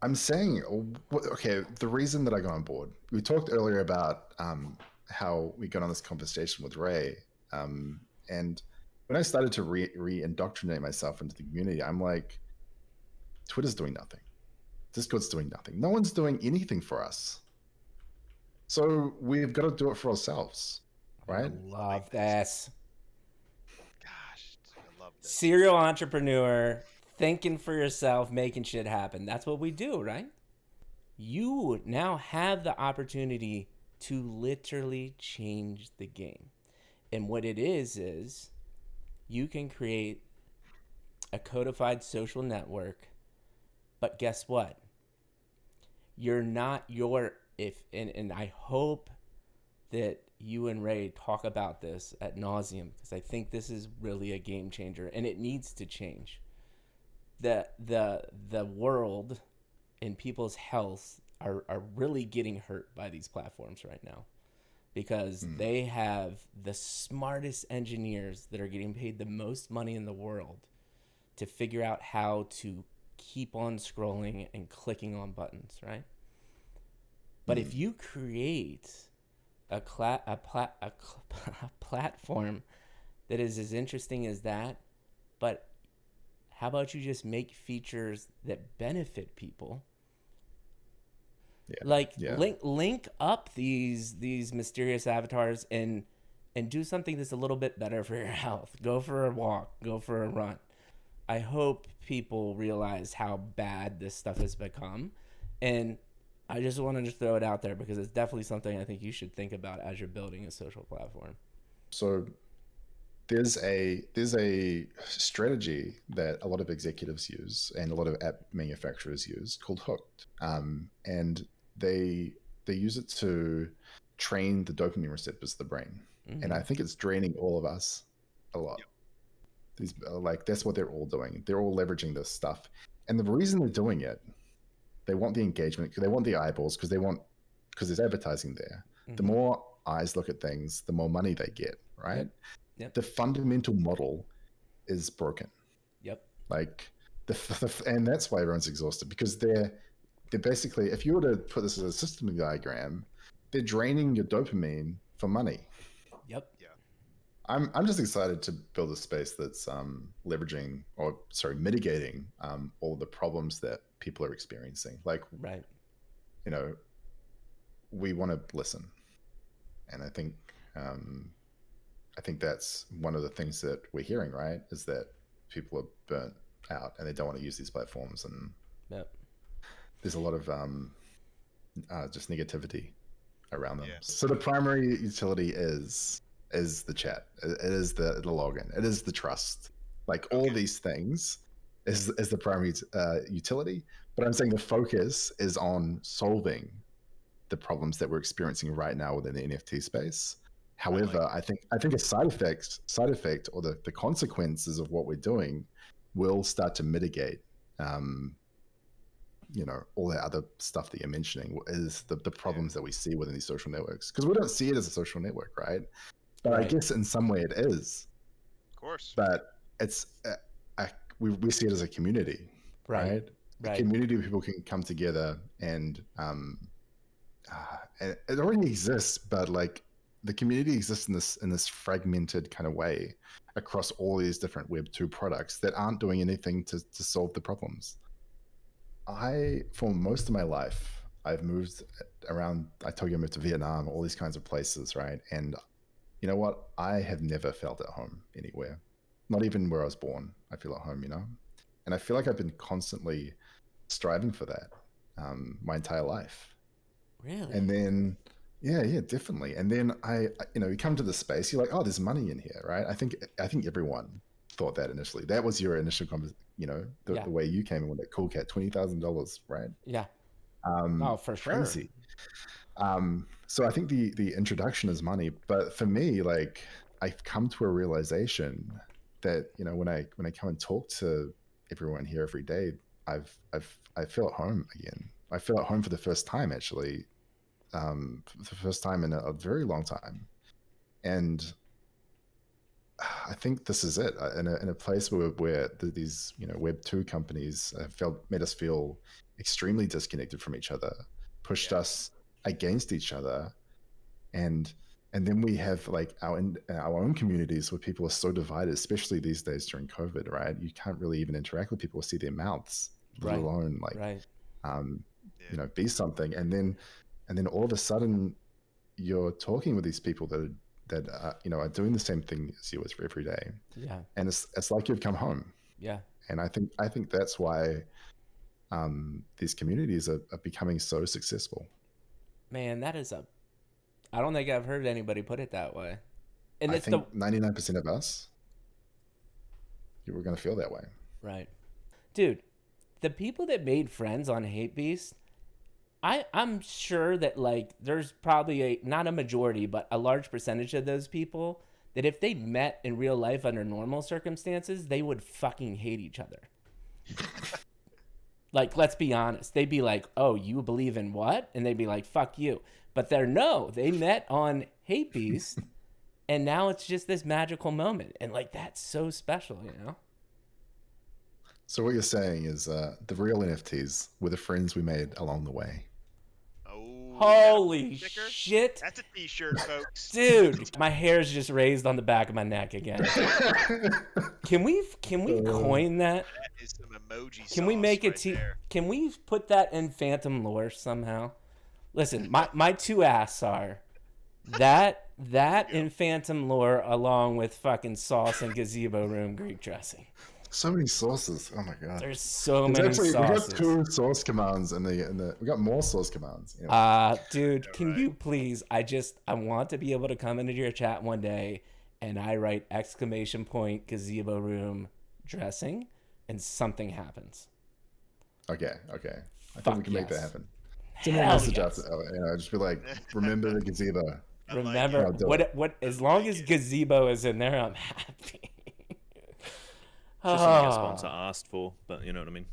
I'm saying, okay, the reason that I got on board, we talked earlier about how we got on this conversation with Ray. And when I started to re-indoctrinate myself into the community, I'm like, Twitter's doing nothing. Discord's doing nothing. No one's doing anything for us. So we've got to do it for ourselves, right? I love this. Gosh, I love this. Serial entrepreneur, thinking for yourself, making shit happen. That's what we do, right? You now have the opportunity to literally change the game. And what it is you can create a codified social network, but guess what? You're not and I hope that you and Ray talk about this at nauseum, because I think this is really a game changer and it needs to change. The world and people's health are really getting hurt by these platforms right now, because they have the smartest engineers that are getting paid the most money in the world to figure out how to keep on scrolling and clicking on buttons, right? But if you create a platform that is as interesting as that, but how about you just make features that benefit people? Link up these mysterious avatars and do something that's a little bit better for your health. Go for a walk, go for a run. I hope people realize how bad this stuff has become, and I just want to just throw it out there because it's definitely something I think you should think about as you're building a social platform. So there's a strategy that a lot of executives use and a lot of app manufacturers use called Hooked, and they use it to train the dopamine receptors of the brain, and I think it's draining all of us a lot. Yep. These that's what they're all doing. They're all leveraging this stuff, and the reason they're doing it, they want the engagement, they want the eyeballs, because there's advertising there. The more eyes look at things, the more money they get, right? Yep. The fundamental model is broken. Yep. Like and that's why everyone's exhausted, because they're basically, if you were to put this as a system diagram, they're draining your dopamine for money. Yep. Yeah. I'm just excited to build a space that's mitigating all of the problems that people are experiencing. Like, right. We want to listen, and I think that's one of the things that we're hearing, right? Is that people are burnt out and they don't want to use these platforms, and there's a lot of just negativity around them. Yeah. So the primary utility is the chat. It is the login. It is the trust. Like all these things is the primary utility. But I'm saying the focus is on solving the problems that we're experiencing right now within the NFT space. However, I think a side effect or the consequences of what we're doing will start to mitigate all that other stuff that you're mentioning, is the problems that we see within these social networks, because we don't see it as a social network, right? But I guess in some way it is, of course, but it's we see it as a community, right? A community where people can come together, and it already exists, but like the community exists in this fragmented kind of way across all these different Web2 products that aren't doing anything to solve the problems. For most of my life, I've moved around. I told you I moved to Vietnam, all these kinds of places, right? And you know what? I have never felt at home anywhere, not even where I was born. I feel at home, you know? And I feel like I've been constantly striving for that my entire life. Really? And then, yeah, definitely. And then you come to the space, you're like, oh, there's money in here, right? I think everyone thought that initially. That was your initial the way you came in with that cool cat, $20,000, right? Yeah. For crazy. sure. So I think the introduction is money, but for me, like, I've come to a realization that, you know, when I come and talk to everyone here every day, I feel at home again. I feel at home for the first time, actually, for the first time in a very long time. And I think this is it. In a place where these, you know, Web2 companies made us feel extremely disconnected from each other, pushed us against each other, and then we have like our own communities where people are so divided, especially these days during COVID, right? You can't really even interact with people or see their mouths, let alone like you know, be something. And then all of a sudden you're talking with these people that you know, are doing the same thing as you every day. Yeah. And it's like you've come home. Yeah. And I think that's why these communities are becoming so successful. Man, I don't think I've heard anybody put it that way. And I think 99% of us, you were going to feel that way. Right. Dude, the people that made friends on Hate Beast, I'm sure that, like, there's probably not a majority, but a large percentage of those people that if they met in real life under normal circumstances, they would fucking hate each other. Like, let's be honest. They'd be like, oh, you believe in what? And they'd be like, fuck you. But they met on Hate Beast, and now it's just this magical moment. And, like, that's so special, you know? So what you're saying is the real NFTs were the friends we made along the way. Oh, holy shit. That's a t-shirt, folks. Dude, my hair's just raised on the back of my neck again. Can we coin that? That is some emoji Can we make it Can we put that in Phantom lore somehow? Listen, my two asks are that in Phantom lore along with fucking sauce and gazebo room Greek dressing. So many sources. Oh my god. There's so many sauces. We got 2 source commands in the we got more source commands. Dude, can you please? I want to be able to come into your chat one day and I write _ gazebo room dressing and something happens. Okay. I think we can make that happen. Send me a Hell message yes. after, you know, just be like, remember the gazebo. Remember what as long as gazebo is in there, I'm happy. Just something a sponsor asked for, but you know what I mean.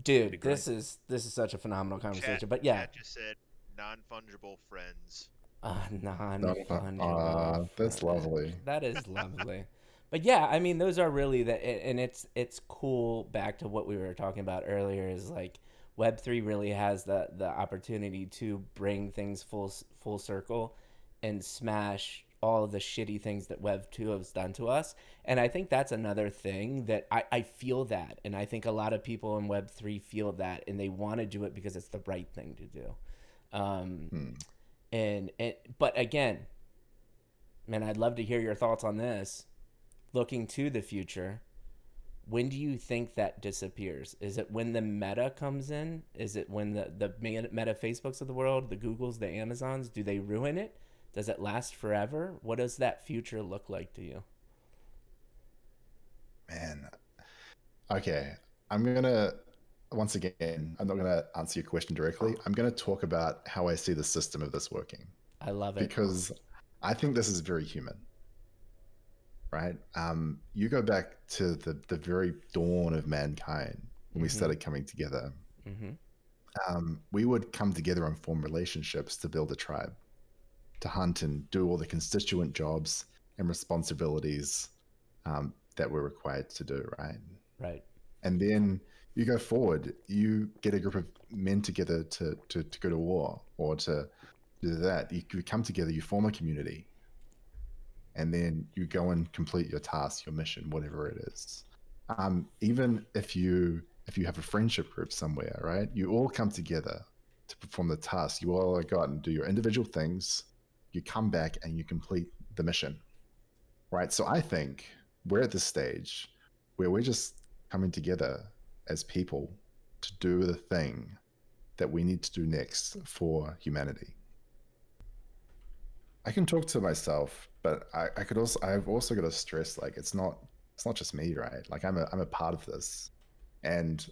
Dude, this is such a phenomenal conversation. But yeah, Chat just said non-fungible friends. Non-fungible. That's lovely. That is lovely. But yeah, I mean, those are really and it's cool. Back to what we were talking about earlier is like Web3 really has the opportunity to bring things full circle and smash all of the shitty things that Web2 has done to us. And I think that's another thing that I feel that. And I think a lot of people in Web3 feel that, and they want to do it because it's the right thing to do. But again, man, I'd love to hear your thoughts on this. Looking to the future, when do you think that disappears? Is it when the meta comes in? Is it when the meta Facebooks of the world, the Googles, the Amazons, do they ruin it? Does it last forever? What does that future look like to you? Man. Okay. I'm not going to answer your question directly. I'm going to talk about how I see the system of this working. I love it. Because I think this is very human, right? You go back to the very dawn of mankind when we started coming together. We would come together and form relationships to build a tribe, to hunt and do all the constituent jobs and responsibilities that we're required to do, right? Right. And then you go forward, you get a group of men together to go to war or to do that. You come together, you form a community, and then you go and complete your task, your mission, whatever it is. Even if you have a friendship group somewhere, right? You all come together to perform the task. You all go out and do your individual things. you come back and you complete the mission, right? So I think we're at this stage where we're just coming together as people to do the thing that we need to do next for humanity. I can talk to myself, but I've also got to stress, like, it's not just me, right? Like I'm a part of this, and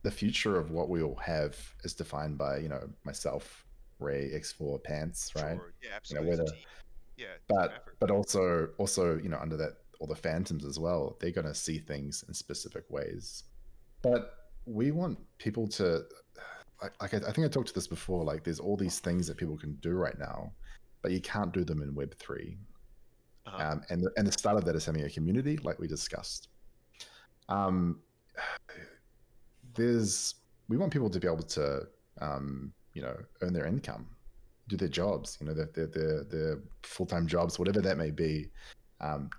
the future of what we will have is defined by, you know, myself, Ray, X4, Pants, right? Sure. Yeah, You know, absolutely. whether, Yeah, but team effort. but also, you know, under that, all the phantoms as well, they're going to see things in specific ways. But we want people to, like I think I talked to this before, like there's all these things that people can do right now, but you can't do them in Web3. And the start of that is having a community, like we discussed. We want people to be able to, you know, earn their income, do their jobs, you know, their full-time jobs, whatever that may be,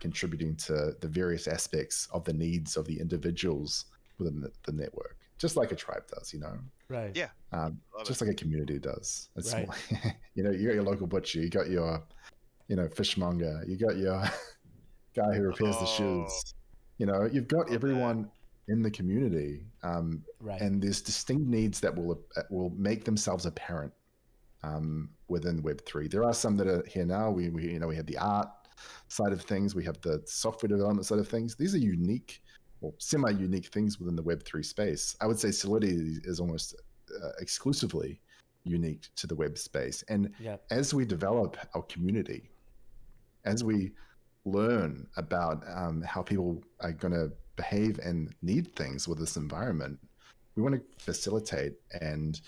contributing to the various aspects of the needs of the individuals within the network, just like a tribe does, you know. Right. Yeah. Just like a community does. It's Right. you know, you got your local butcher, you got your, you know, fishmonger, you got your guy who repairs the shoes. You know, you've got everyone in the community, Right. and there's distinct needs that will make themselves apparent within Web3. There are some that are here now. We you know, we have the art side of things, we have the software development side of things. These are unique or semi-unique things within the Web3 space. I would say Solidity is almost exclusively unique to the web space. And as we develop our community, as we learn about how people are going to behave and need things with this environment, we want to facilitate and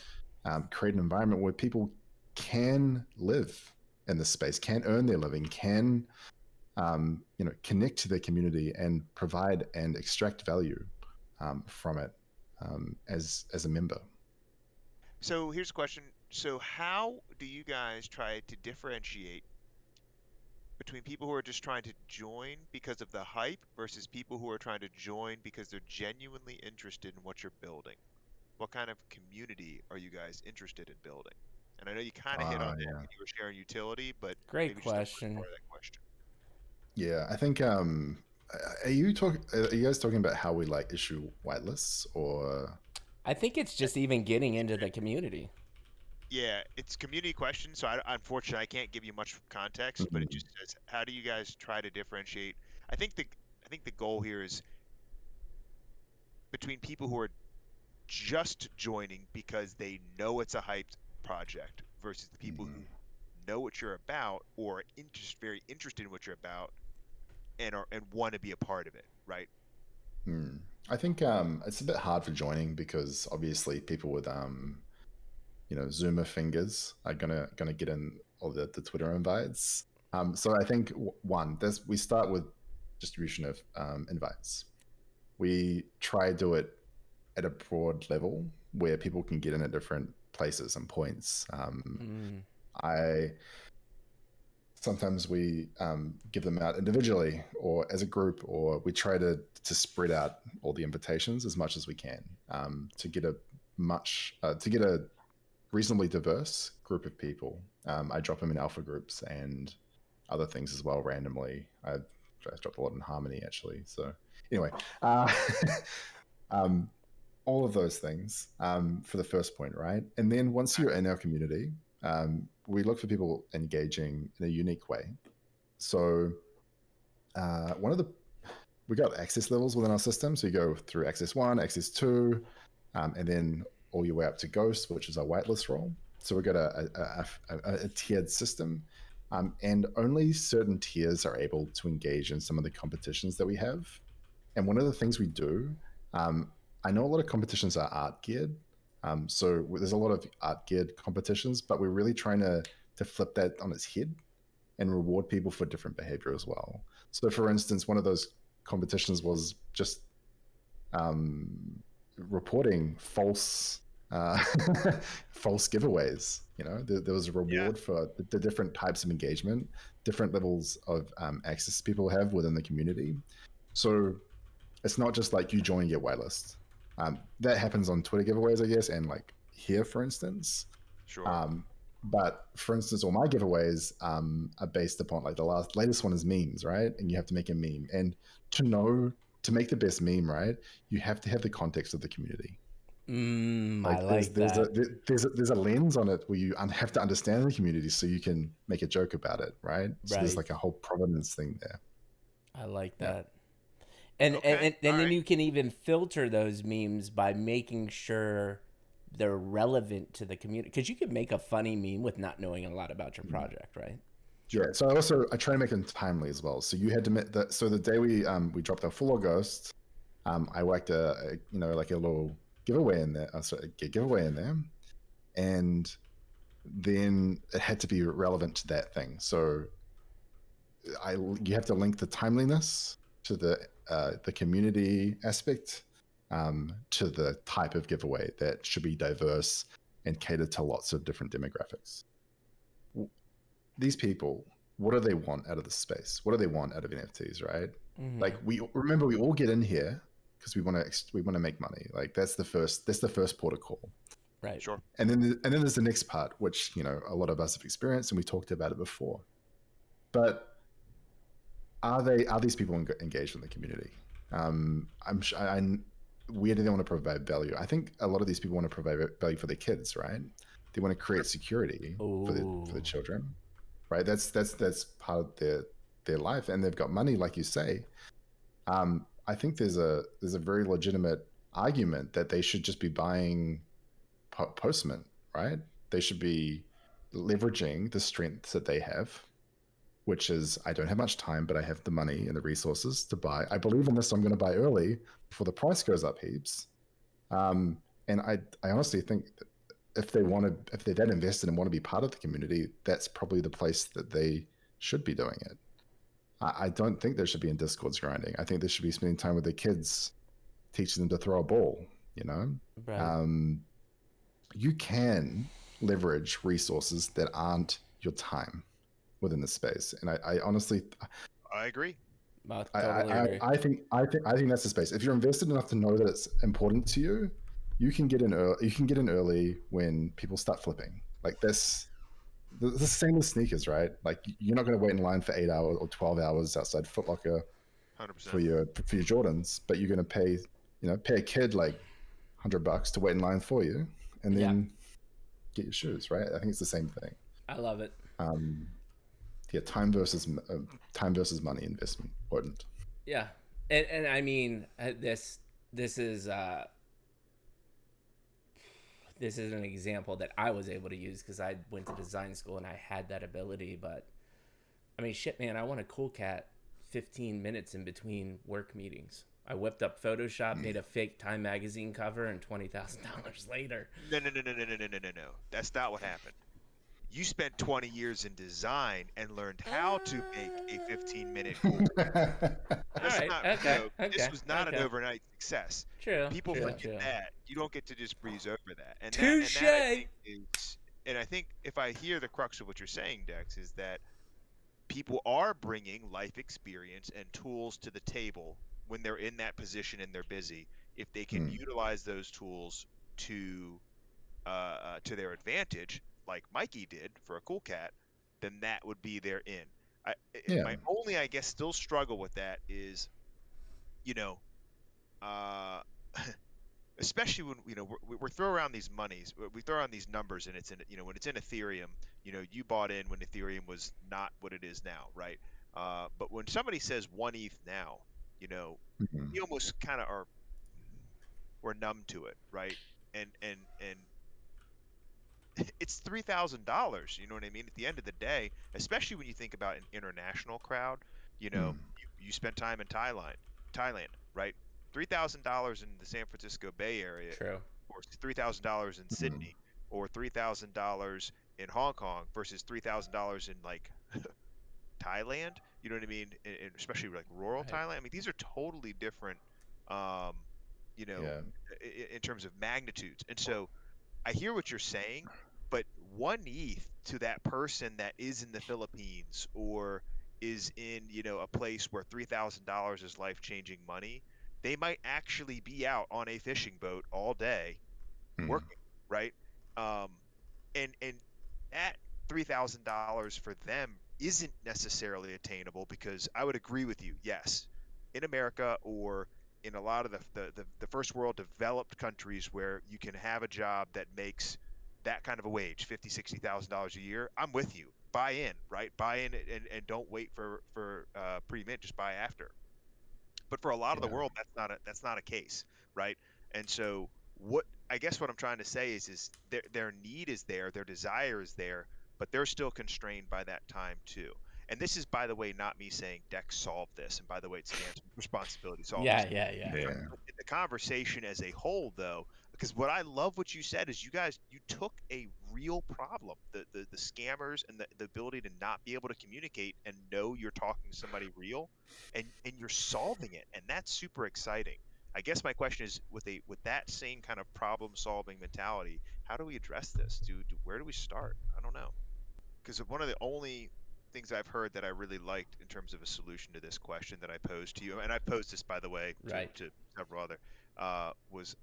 create an environment where people can live in this space, can earn their living, can you know, connect to their community and provide and extract value from it as a member. So here's a question. So how do you guys try to differentiate between people who are just trying to join because of the hype versus people who are trying to join because they're genuinely interested in what you're building? What kind of community are you guys interested in building? And I know you kind of hit on it when you were sharing utility, but great maybe question. Just part of that question. Yeah, I think are you guys talking about how we like issue whitelists, or I think it's just even getting into the community. Yeah, it's a community question, so unfortunately I can't give you much context, but it just says, how do you guys try to differentiate? I think the goal here is between people who are just joining because they know it's a hyped project versus the people who know what you're about or very interested in what you're about and want to be a part of it, right? I think it's a bit hard for joining because obviously people with you know, Zoomer fingers are gonna get in all the Twitter invites. So I think we start with distribution of invites. We try to do it at a broad level where people can get in at different places and points. Sometimes we give them out individually or as a group, or we try to spread out all the invitations as much as we can to get a reasonably diverse group of people. I drop them in alpha groups and other things as well randomly. I dropped a lot in Harmony actually. So anyway, all of those things for the first point, right? And then once you're in our community, we look for people engaging in a unique way. So we got access levels within our system. So you go through access 1, access 2, and then all your way up to Ghost, which is our whitelist role. So we've got a tiered system, and only certain tiers are able to engage in some of the competitions that we have. And one of the things we do, I know a lot of competitions are art geared. So there's a lot of art geared competitions, but we're really trying to flip that on its head and reward people for different behavior as well. So for instance, one of those competitions was just reporting false false giveaways. You know, there was a reward for the different types of engagement, different levels of access people have within the community. So it's not just like you join your whitelist. That happens on Twitter giveaways, I guess, and like here, for instance. Sure. But for instance, all my giveaways are based upon like the latest one is memes, right? And you have to make a meme, and to make the best meme, right, you have to have the context of the community. I like that. There's a lens on it where you have to understand the community so you can make a joke about it, right? So there's like a whole provenance thing there. I like that. And Okay, and then alright. you can even filter those memes by making sure they're relevant to the community, because you can make a funny meme with not knowing a lot about your project, right? Yeah. So I try to make them timely as well. So you had to so the day we dropped our Full Ghost, I worked like a little giveaway in there, giveaway in there, and then it had to be relevant to that thing. So you have to link the timeliness to the community aspect, to the type of giveaway that should be diverse and cater to lots of different demographics. These people, what do they want out of the space? What do they want out of NFTs, right? Like we all get in here because we want to make money. Like that's the first port of call. Right. Sure. And then there's the next part, which a lot of us have experienced, and we talked about it before. But are these people engaged in the community? Where do they want to provide value? I think a lot of these people want to provide value for their kids, right? They want to create security for the children, right? That's part of their life, and they've got money, like you say. I think there's a very legitimate argument that they should just be buying Postman, right? They should be leveraging the strengths that they have, which is, I don't have much time, but I have the money and the resources to buy. I believe in this, so I'm going to buy early before the price goes up heaps. And I honestly think that if they're that invested and want to be part of the community, that's probably the place that they should be doing it. I don't think they should be in Discords grinding. I think they should be spending time with their kids, teaching them to throw a ball, Right. You can leverage resources that aren't your time within the space, and I honestly, I agree. I think that's the space. If you're invested enough to know that it's important to you, you can get in early when people start flipping. Like this, the same with sneakers, right? Like you're not going to wait in line for 8 hours or 12 hours outside Foot Locker 100%. for your Jordans, but you're going to pay a kid like $100 to wait in line for you, and then get your shoes, right? I think it's the same thing. I love it. Time versus money investment important. Yeah, and I mean this is an example that I was able to use because I went to design school and I had that ability. But I mean, shit, man, I want a cool cat 15 minutes in between work meetings. I whipped up Photoshop, made a fake Time magazine cover, and $20,000 later. No. That's not what happened. You spent 20 years in design and learned how to make a 15-minute cool. This was not an overnight success. True. People forget that. You don't get to just breeze over that. And touche. And I think if I hear the crux of what you're saying, Dex, is that people are bringing life experience and tools to the table when they're in that position and they're busy. If they can utilize those tools to their advantage, like Mikey did for a cool cat, then that would be their in. My only, I guess, still struggle with that is, especially when we throw around these monies, we throw around these numbers, and it's in when it's in Ethereum, you bought in when Ethereum was not what it is now, right? But when somebody says 1 ETH now, we almost kind of we're numb to it, right? And it's $3,000. You know what I mean? At the end of the day, especially when you think about an international crowd, you spend time in Thailand, right? $3,000 in the San Francisco Bay Area, True, or $3,000 in Sydney, or $3,000 in Hong Kong versus $3,000 in like Thailand. You know what I mean? And especially like rural Thailand. I mean, these are totally different, in terms of magnitudes. And so I hear what you're saying, but 1 ETH to that person that is in the Philippines or is in, a place where $3,000 is life-changing money, they might actually be out on a fishing boat all day working, right? And that $3,000 for them isn't necessarily attainable, because I would agree with you. Yes, in America or in a lot of the first world developed countries where you can have a job that makes that kind of a wage, $50,000-$60,000 a year, I'm with you. Buy in, right? Buy in and don't wait for pre-mint, just buy after. But for a lot of the Yeah. world, that's not a case, right? And so what I guess what I'm trying to say is their need is there, their desire is there, but they're still constrained by that time too. And this is, by the way, not me saying Dex solved this. And by the way, it's Stan's responsibility to solve this. Yeah. Yeah. The conversation as a whole, though, because what I love what you said is you took a real problem, the scammers and the ability to not be able to communicate and know you're talking to somebody real, and you're solving it, and that's super exciting. I guess my question is, with that same kind of problem solving mentality, how do we address this? Where do we start? I don't know, because one of the only things I've heard that I really liked in terms of a solution to this question that I posed to you, and I posed this, by the way, Right. to several other, was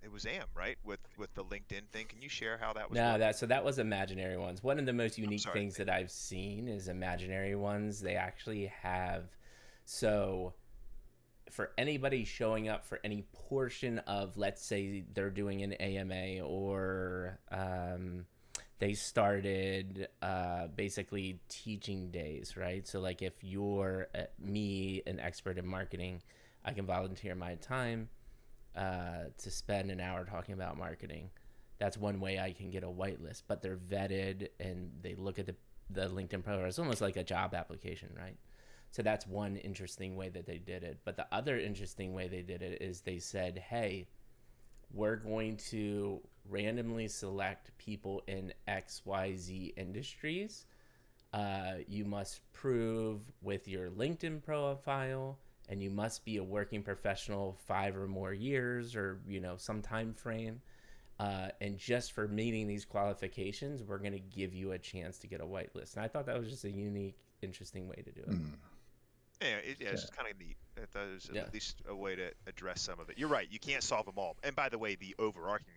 it was Am, right, with the LinkedIn thing. Can you share how that was No, working? that was imaginary ones. One of the most I'm unique sorry. things that I've seen is imaginary ones. They actually have, so for anybody showing up for any portion of, let's say they're doing an AMA, or they started basically teaching days, right? So like if you're me, an expert in marketing, I can volunteer my time to spend an hour talking about marketing. That's one way I can get a whitelist, but they're vetted and they look at the LinkedIn profile. It's almost like a job application, right? So that's one interesting way that they did it. But the other interesting way they did it is they said, hey, we're going to randomly select people in XYZ industries. You must prove with your LinkedIn profile, and you must be a working professional 5 or more years, or some time frame. And just for meeting these qualifications, we're going to give you a chance to get a whitelist. And I thought that was just a unique, interesting way to do it. Mm. Yeah, it's just kind of neat. I thought it was Yeah. at least a way to address some of it. You're right. You can't solve them all. And by the way, the overarching,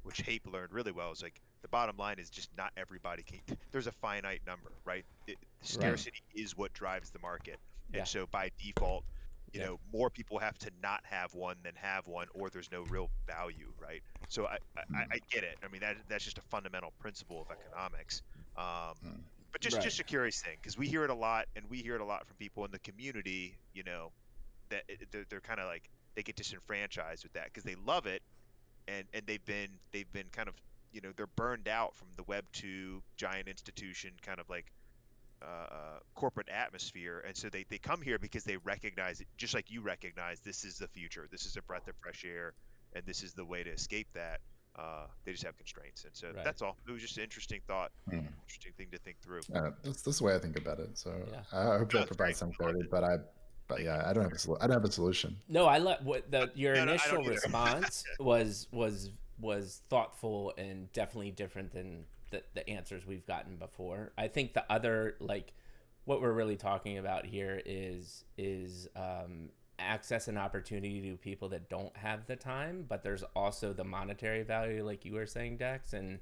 which Hape learned really well, is like the bottom line is just not everybody can. There's a finite number, right? Scarcity is what drives the market, and Yeah. so by default, Yeah. more people have to not have one than have one, or there's no real value, right? So I get it. I mean, that's just a fundamental principle of economics. But just a curious thing, because we hear it a lot, and we hear it a lot from people in the community, that they're kind of like, they get disenfranchised with that because they love it, and they've been kind of, they're burned out from the Web2 giant institution kind of like corporate atmosphere, and so they come here because they recognize it, just like you recognize this is the future, this is a breath of fresh air, and this is the way to escape that. They just have constraints, and so that's all. It was just an interesting thought, interesting thing to think through. That's the way I think about it. So Yeah. I hope that That's provides great. some clarity. But yeah, I don't have a solution. No, I love what your No, I don't initial either. response was thoughtful and definitely different than the answers we've gotten before. I think the other, like, what we're really talking about here is access and opportunity to people that don't have the time, but there's also the monetary value, like you were saying, Dex, and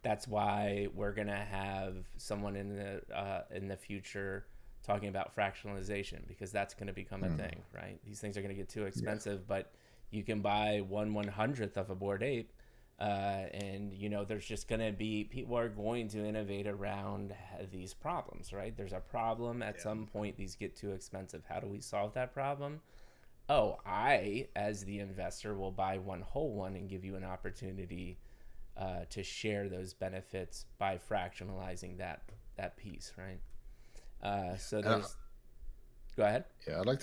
that's why we're gonna have someone in the future talking about fractionalization, because that's going to become a thing, right? These things are going to get too expensive, but you can buy 1/100th of a Bored Ape, and there's just going to be, people are going to innovate around these problems, right? There's a problem at some point, these get too expensive. How do we solve that problem? Oh, I, as the investor, will buy one whole one and give you an opportunity to share those benefits by fractionalizing that piece, right? So there's, go ahead. Yeah, I'd like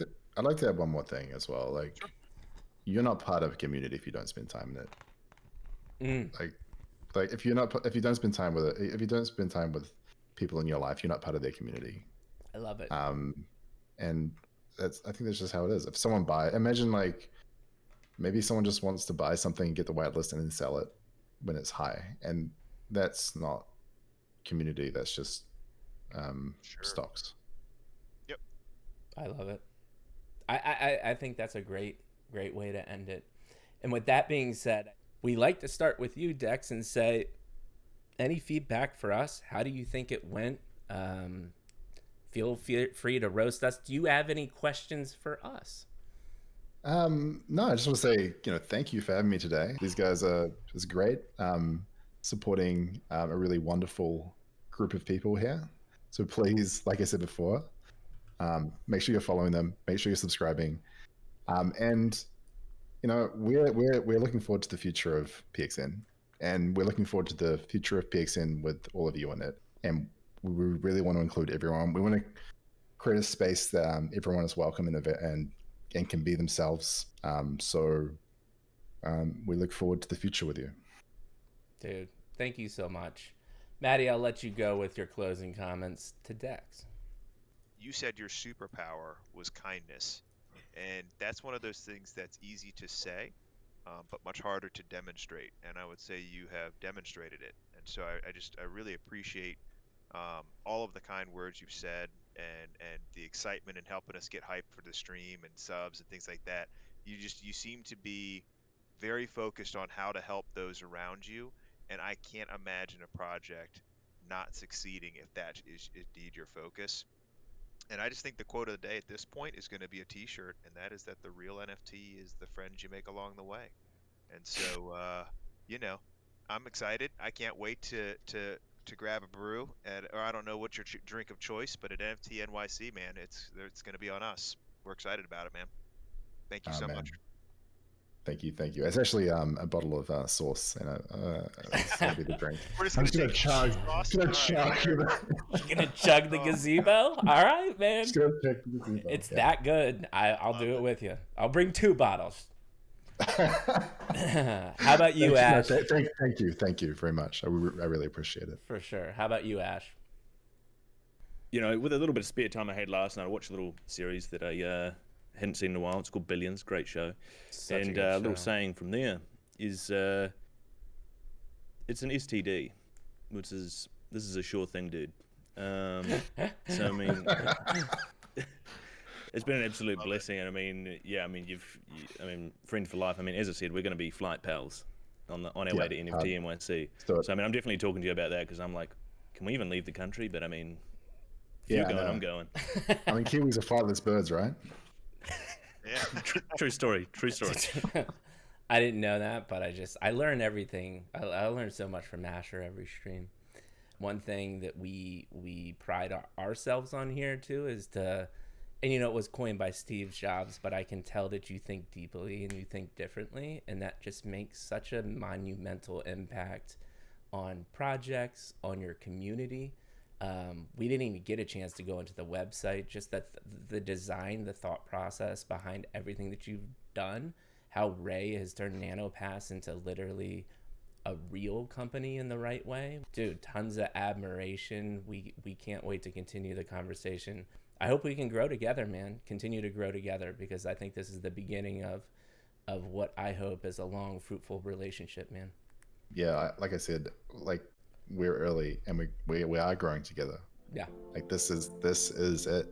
to add one more thing as well. Like, you're not part of a community if you don't spend time in it. Like if you don't spend time with people in your life, you're not part of their community. I love it. And I think that's just how it is. If someone imagine, like, maybe someone just wants to buy something, get the whitelist, and then sell it when it's high, and that's not community. That's just stocks. Yep. I love it. I think that's a great way to end it. And with that being said, we like to start with you, Dex, and say, any feedback for us? How do you think it went? Feel free to roast us. Do you have any questions for us? No, I just want to say, thank you for having me today. These guys are just great, supporting a really wonderful group of people here. So please, like I said before, make sure you're following them, make sure you're subscribing, and we're looking forward to the future of PxN, and we're looking forward to the future of PxN with all of you on it. And we really want to include everyone. We want to create a space that everyone is welcome and can be themselves. So we look forward to the future with you. Dude, thank you so much. Matty, I'll let you go with your closing comments to Dex. You said your superpower was kindness. And that's one of those things that's easy to say, but much harder to demonstrate. And I would say you have demonstrated it. And so I really appreciate all of the kind words you've said and the excitement in helping us get hyped for the stream and subs and things like that. You seem to be very focused on how to help those around you. And I can't imagine a project not succeeding if that is indeed your focus. And I just think the quote of the day at this point is going to be a T-shirt, and that is that the real NFT is the friends you make along the way. And so, I'm excited. I can't wait to grab a brew or I don't know what your drink of choice, but at NFT NYC, man, it's going to be on us. We're excited about it, man. Thank you so much. Thank you. It's actually a bottle of sauce, and it's gonna be the drink. We're just gonna chug. You're gonna chug the gazebo? All right, man. Just gonna chug the gazebo. It's that good. I'll do it with you. I'll bring 2 bottles. How about you, Ash? Thank you very much. I really appreciate it. For sure. How about you, Ash? With a little bit of spare time I had last night, I watched a little series that I hadn't seen in a while. It's called Billions. Great show. And a little saying from there is it's an STD, which is this is a sure thing, dude. So I mean, it's been an absolute blessing. And I mean, friend for life. I mean, as I said, we're going to be flight pals on our way to NFT NYC. So I mean, I'm definitely talking to you about that because I'm like, can we even leave the country? But I mean, if you're going, I'm going. I mean, Kiwis are flightless birds, right? Yeah. True story. I didn't know that, but I learn everything. I learn so much from Asher every stream. One thing that we pride ourselves on here too is and it was coined by Steve Jobs, but I can tell that you think deeply and you think differently, and that just makes such a monumental impact on projects, on your community. We didn't even get a chance to go into the website, just that the design, the thought process behind everything that you've done, how Ray has turned NanoPass into literally a real company in the right way. Dude, tons of admiration. We can't wait to continue the conversation. I hope we can grow together, man. Continue to grow together, because I think this is the beginning of what I hope is a long, fruitful relationship, man. Yeah, like I said, we're early and we are growing together. Yeah. This is it.